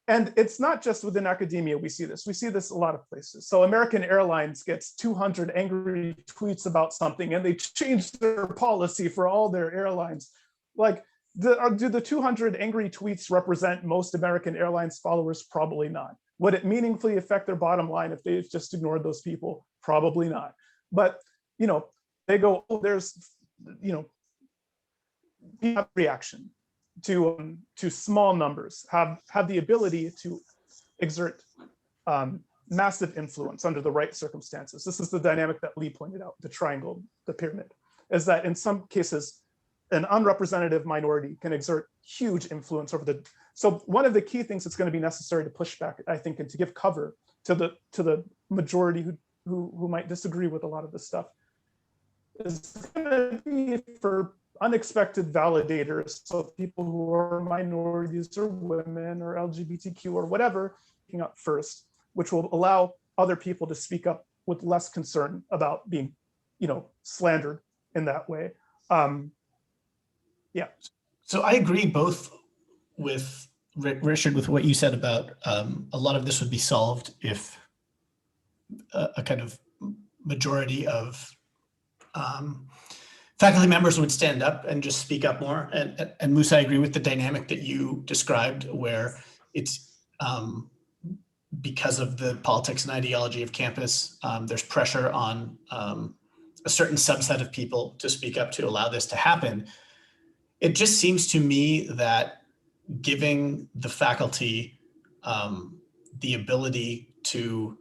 And it's not just within academia we see this a lot of places. So American Airlines gets 200 angry tweets about something and they change their policy for all their airlines. Like, do the 200 angry tweets represent most American Airlines followers? Probably not. Would it meaningfully affect their bottom line if they just ignored those people? Probably not. But, they go, oh, there's, reaction to small numbers, have the ability to exert massive influence under the right circumstances. This is the dynamic that Lee pointed out, the triangle, the pyramid, is that in some cases, an unrepresentative minority can exert huge influence over the, so one of the key things that's going to be necessary to push back, I think, and to give cover to the majority who might disagree with a lot of this stuff, is going to be for unexpected validators, so people who are minorities or women or LGBTQ or whatever, speaking up first, which will allow other people to speak up with less concern about being, slandered in that way. Yeah. So I agree both with Richard, with what you said about a lot of this would be solved if a kind of majority of faculty members would stand up and just speak up more. And Musa, I agree with the dynamic that you described, where it's because of the politics and ideology of campus, there's pressure on a certain subset of people to speak up to allow this to happen. It just seems to me that giving the faculty the ability to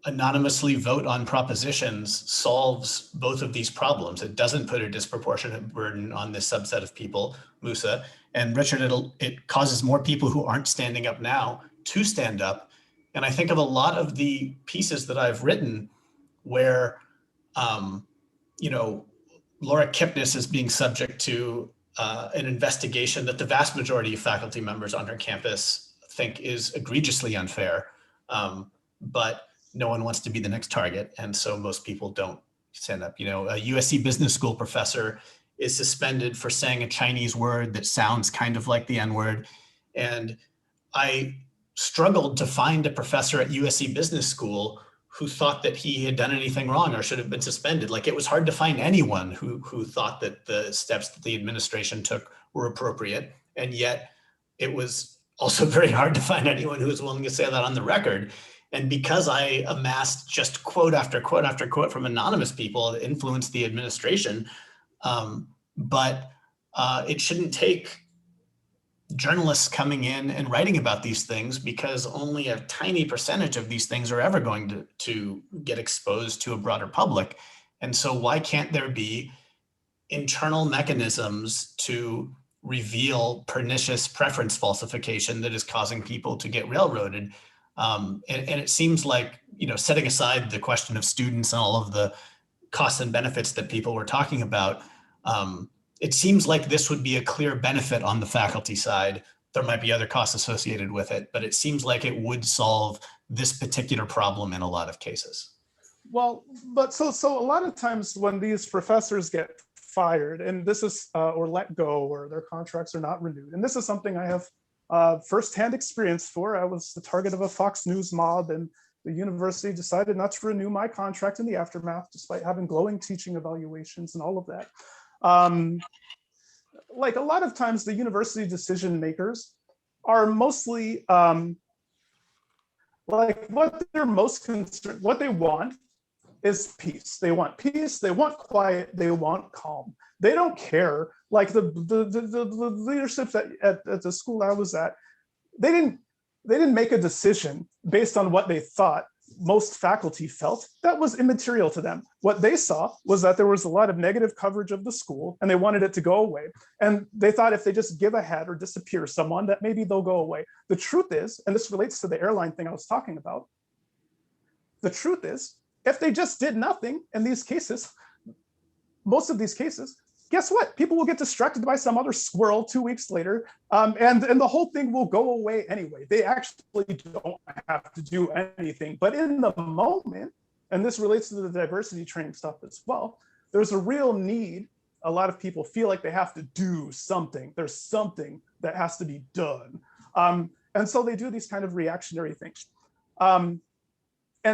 anonymously vote on propositions solves both of these problems. It doesn't put a disproportionate burden on this subset of people, Musa. And Richard, it causes more people who aren't standing up now to stand up. And I think of a lot of the pieces that I've written where, Laura Kipnis is being subject to an investigation that the vast majority of faculty members on her campus think is egregiously unfair. But no one wants to be the next target. And so most people don't stand up. A USC Business School professor is suspended for saying a Chinese word that sounds kind of like the N-word. And I struggled to find a professor at USC Business School who thought that he had done anything wrong or should have been suspended. Like, it was hard to find anyone who thought that the steps that the administration took were appropriate. And yet it was also very hard to find anyone who was willing to say that on the record. And because I amassed just quote after quote after quote from anonymous people that influenced the administration, but it shouldn't take journalists coming in and writing about these things, because only a tiny percentage of these things are ever going to get exposed to a broader public. And so why can't there be internal mechanisms to reveal pernicious preference falsification that is causing people to get railroaded? And it seems like, setting aside the question of students and all of the costs and benefits that people were talking about, it seems like this would be a clear benefit on the faculty side. There might be other costs associated with it, but it seems like it would solve this particular problem in a lot of cases. Well, but so a lot of times when these professors get fired, and this is or let go, or their contracts are not renewed, and this is something I have firsthand experience for. I was the target of a Fox News mob, and the university decided not to renew my contract in the aftermath, despite having glowing teaching evaluations and all of that. Like a lot of times, the university decision makers are mostly like what they're most concerned, what they want is peace. They want peace, they want quiet, they want calm. They don't care. Like the leadership at the school I was at, they didn't make a decision based on what they thought most faculty felt. That was immaterial to them. What they saw was that there was a lot of negative coverage of the school and they wanted it to go away. And they thought if they just give a head or disappear someone, that maybe they'll go away. The truth is, and this relates to the airline thing I was talking about, the truth is, if they just did nothing in these cases, most of these cases, guess what? People will get distracted by some other squirrel 2 weeks later, and the whole thing will go away anyway. They actually don't have to do anything. But in the moment, and this relates to the diversity training stuff as well, there's a real need. A lot of people feel like they have to do something. There's something that has to be done. And so they do these kind of reactionary things. And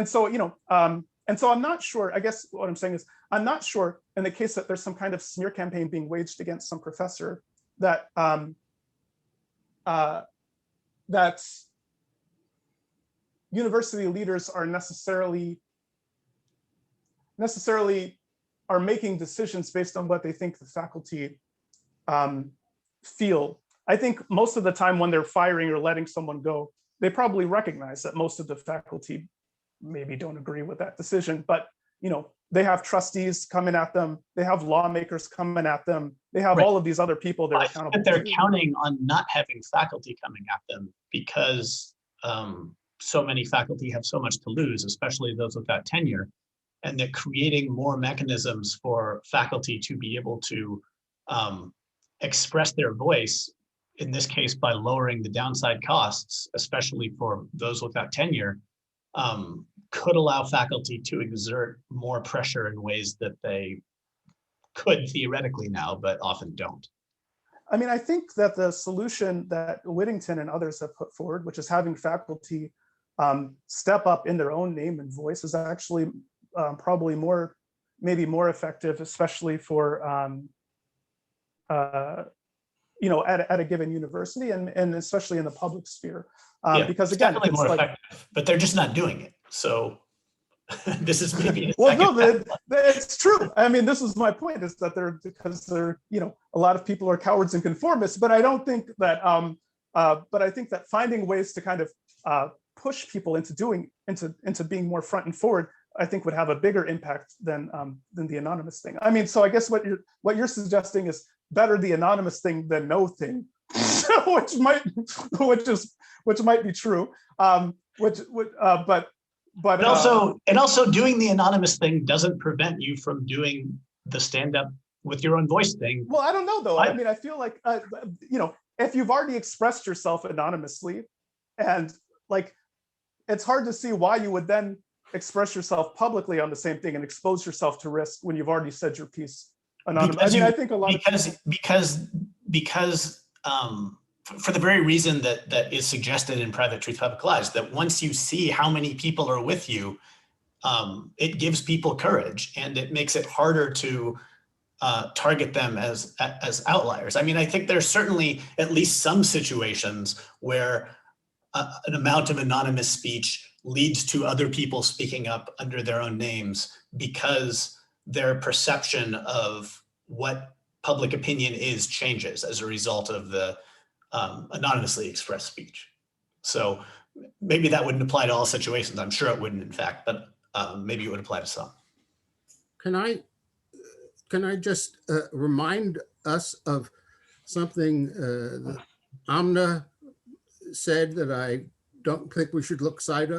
so I'm not sure, I guess what I'm saying is, I'm not sure in the case that there's some kind of smear campaign being waged against some professor that that university leaders are necessarily are making decisions based on what they think the faculty feel. I think most of the time when they're firing or letting someone go, they probably recognize that most of the faculty maybe don't agree with that decision, but they have trustees coming at them, they have lawmakers coming at them, they have all of these other people they're accountable to. They're counting on not having faculty coming at them because so many faculty have so much to lose, especially those without tenure, and they're creating more mechanisms for faculty to be able to express their voice, in this case by lowering the downside costs, especially for those without tenure, could allow faculty to exert more pressure in ways that they could theoretically now, but often don't. I mean, I think that the solution that Whittington and others have put forward, which is having faculty step up in their own name and voice, is actually probably maybe more effective, especially for at a given university and especially in the public sphere. Because again, it's more like, effective, but they're just not doing it. So this is maybe well, no, it's true. I mean, this is my point: is that a lot of people are cowards and conformists. But I don't think that. But I think that finding ways to kind of push people into being more front and forward, I think would have a bigger impact than the anonymous thing. I mean, so I guess what you're suggesting is better the anonymous thing than no thing, which might be true. But also doing the anonymous thing doesn't prevent you from doing the stand-up with your own voice thing. Well, I don't know though. I mean, I feel like if you've already expressed yourself anonymously, and like, it's hard to see why you would then express yourself publicly on the same thing and expose yourself to risk when you've already said your piece anonymously. I think a lot because for the very reason that is suggested in Private Truth, Public Lies, that once you see how many people are with you, it gives people courage, and it makes it harder to target them as outliers. I mean, I think there's certainly at least some situations where an amount of anonymous speech leads to other people speaking up under their own names because their perception of what public opinion is changes as a result of the anonymously expressed speech. So maybe that wouldn't apply to all situations. I'm sure it wouldn't, in fact, but maybe it would apply to some. Can I just remind us of something that Amna said that I don't think we should lose sight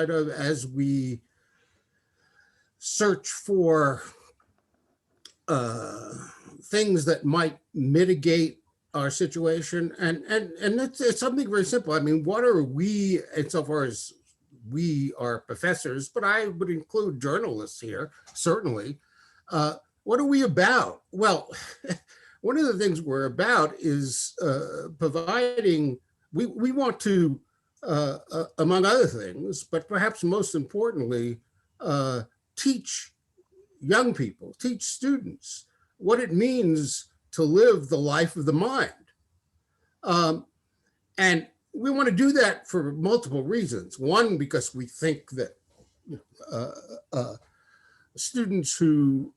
of as we search for things that might mitigate our situation, and it's something very simple. I mean, what are we, insofar as we are professors, but I would include journalists here, certainly. What are we about? Well, one of the things we're about is providing, we want to, among other things, but perhaps most importantly, teach young people, teach students what it means to live the life of the mind. And we want to do that for multiple reasons. One, because we think that students who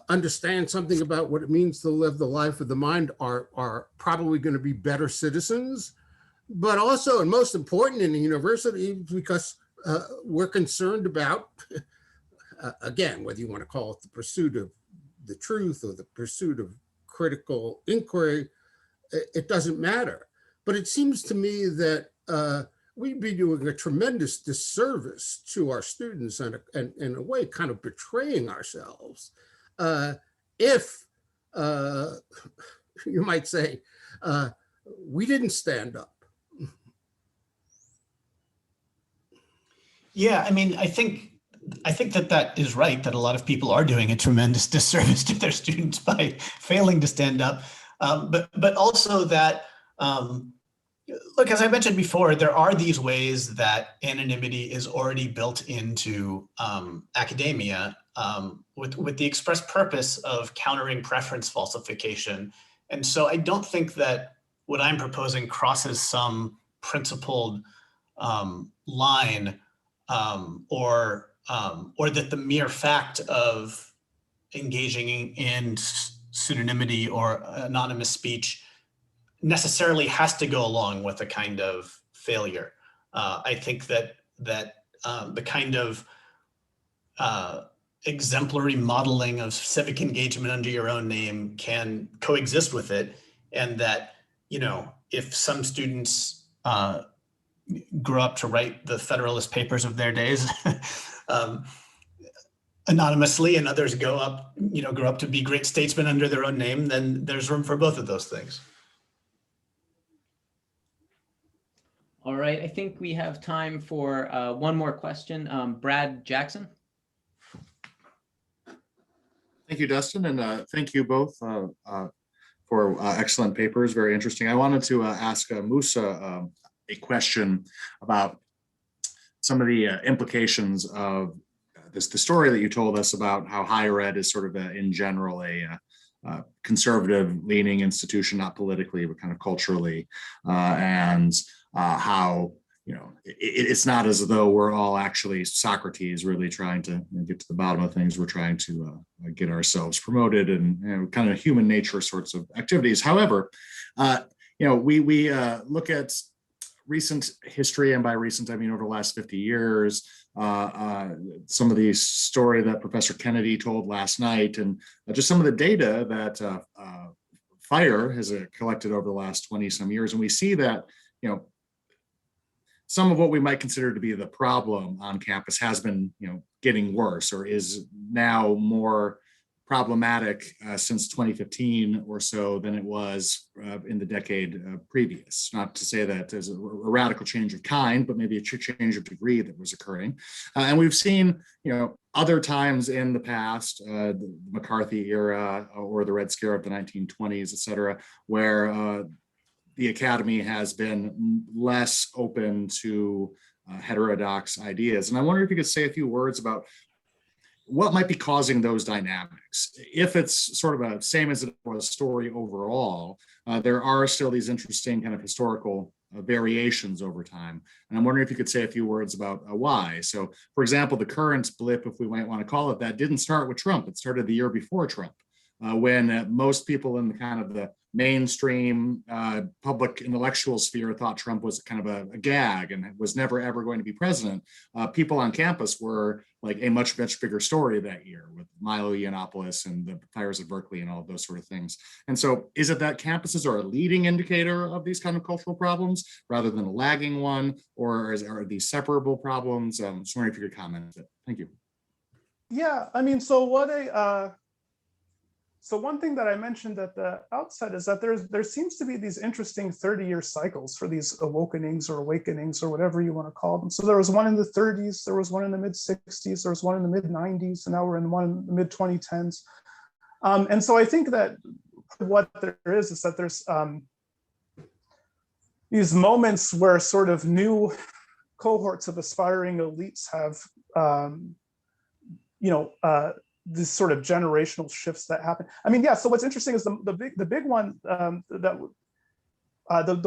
understand something about what it means to live the life of the mind are probably going to be better citizens, but also, and most important in the university, because we're concerned about, again, whether you want to call it the pursuit of the truth or the pursuit of critical inquiry, it doesn't matter. But it seems to me that we'd be doing a tremendous disservice to our students and in a way kind of betraying ourselves if, you might say, we didn't stand up. Yeah, I mean, I think that is right, that a lot of people are doing a tremendous disservice to their students by failing to stand up. But also that, look, as I mentioned before, there are these ways that anonymity is already built into academia with the express purpose of countering preference falsification. And so I don't think that what I'm proposing crosses some principled line or that the mere fact of engaging in pseudonymity or anonymous speech necessarily has to go along with a kind of failure. I think that the kind of exemplary modeling of civic engagement under your own name can coexist with it, and that, you know, if some students grew up to write the Federalist Papers of their days anonymously, and others grow up to be great statesmen under their own name, then there's room for both of those things. All right, I think we have time for one more question. Brad Jackson. Thank you, Dustin, and thank you both for excellent papers, very interesting. I wanted to ask Musa a question about some of the implications of the story that you told us about how higher ed is sort of in general a conservative leaning institution, not politically, but kind of culturally, and how, you know, it's not as though we're all actually Socrates really trying to get to the bottom of things. We're trying to get ourselves promoted and, you know, kind of human nature sorts of activities. However, you know, we look at recent history, and by recent I mean over the last 50 years, some of the story that Professor Kennedy told last night, and just some of the data that FIRE has collected over the last 20 some years. And we see that, you know, some of what we might consider to be the problem on campus has been, you know, getting worse, or is now more problematic since 2015 or so than it was in the decade previous. Not to say that there's a radical change of kind, but maybe a change of degree that was occurring. And we've seen, you know, other times in the past, the McCarthy era or the Red Scare of the 1920s, et cetera, where the academy has been less open to heterodox ideas. And I wonder if you could say a few words about what might be causing those dynamics. If it's sort of a same as it was story overall, there are still these interesting kind of historical variations over time. And I'm wondering if you could say a few words about why. So, for example, the current blip, if we might want to call it that, didn't start with Trump. It started the year before Trump, when most people in the kind of the mainstream public intellectual sphere thought Trump was kind of a gag and was never ever going to be president. People on campus were like a much bigger story that year with Milo Yiannopoulos and the fires at Berkeley and all of those sort of things. And so is it that campuses are a leading indicator of these kind of cultural problems rather than a lagging one, or are these separable problems? Just wondering if you could comment on it. Thank you. Yeah, I mean, so one thing that I mentioned at the outset is that there seems to be these interesting 30-year cycles for these awakenings or whatever you want to call them. So there was one in the 30s, there was one in the mid 60s, there was one in the mid 90s, and now we're in one in the mid 2010s. And so I think that what there is that there's these moments where sort of new cohorts of aspiring elites have, these sort of generational shifts that happen. I mean, yeah. So what's interesting is the big one the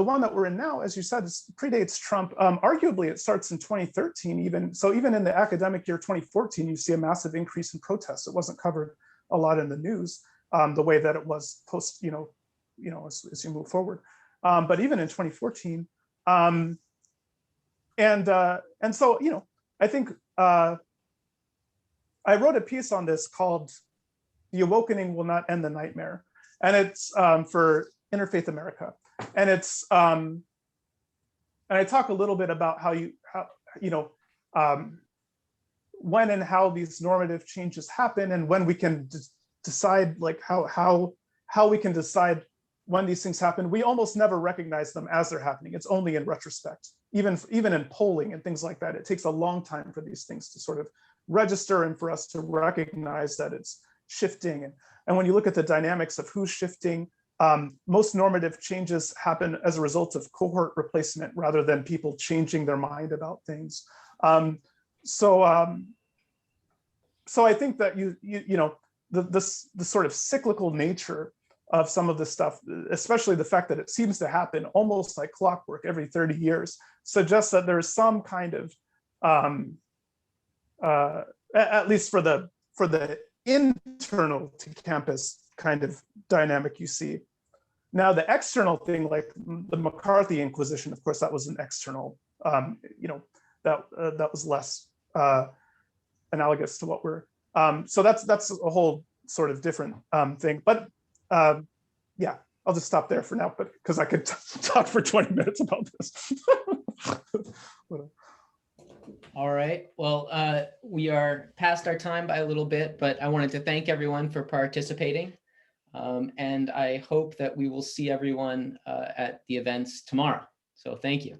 one that we're in now, as you said, predates Trump. Arguably, it starts in 2013. Even in the academic year 2014, you see a massive increase in protests. It wasn't covered a lot in the news the way that it was post, as you move forward. But even in 2014, and so I think. I wrote a piece on this called "The Awakening Will Not End the Nightmare," and it's for Interfaith America, and it's and I talk a little bit about when and how these normative changes happen, and when we can decide, like how we can decide when these things happen. We almost never recognize them as they're happening. It's only in retrospect. Even in polling and things like that, it takes a long time for these things to sort of register and for us to recognize that it's shifting. And when you look at the dynamics of who's shifting, most normative changes happen as a result of cohort replacement rather than people changing their mind about things. So I think that the sort of cyclical nature of some of this stuff, especially the fact that it seems to happen almost like clockwork every 30 years, suggests that there's some kind of at least for the internal to campus kind of dynamic you see. Now the external thing, like the McCarthy Inquisition, of course, that was an external, that was less analogous to what we're. So that's a whole sort of different thing. But yeah, I'll just stop there for now, but because I could talk for 20 minutes about this. All right. Well, we are past our time by a little bit, but I wanted to thank everyone for participating. And I hope that we will see everyone at the events tomorrow. So thank you.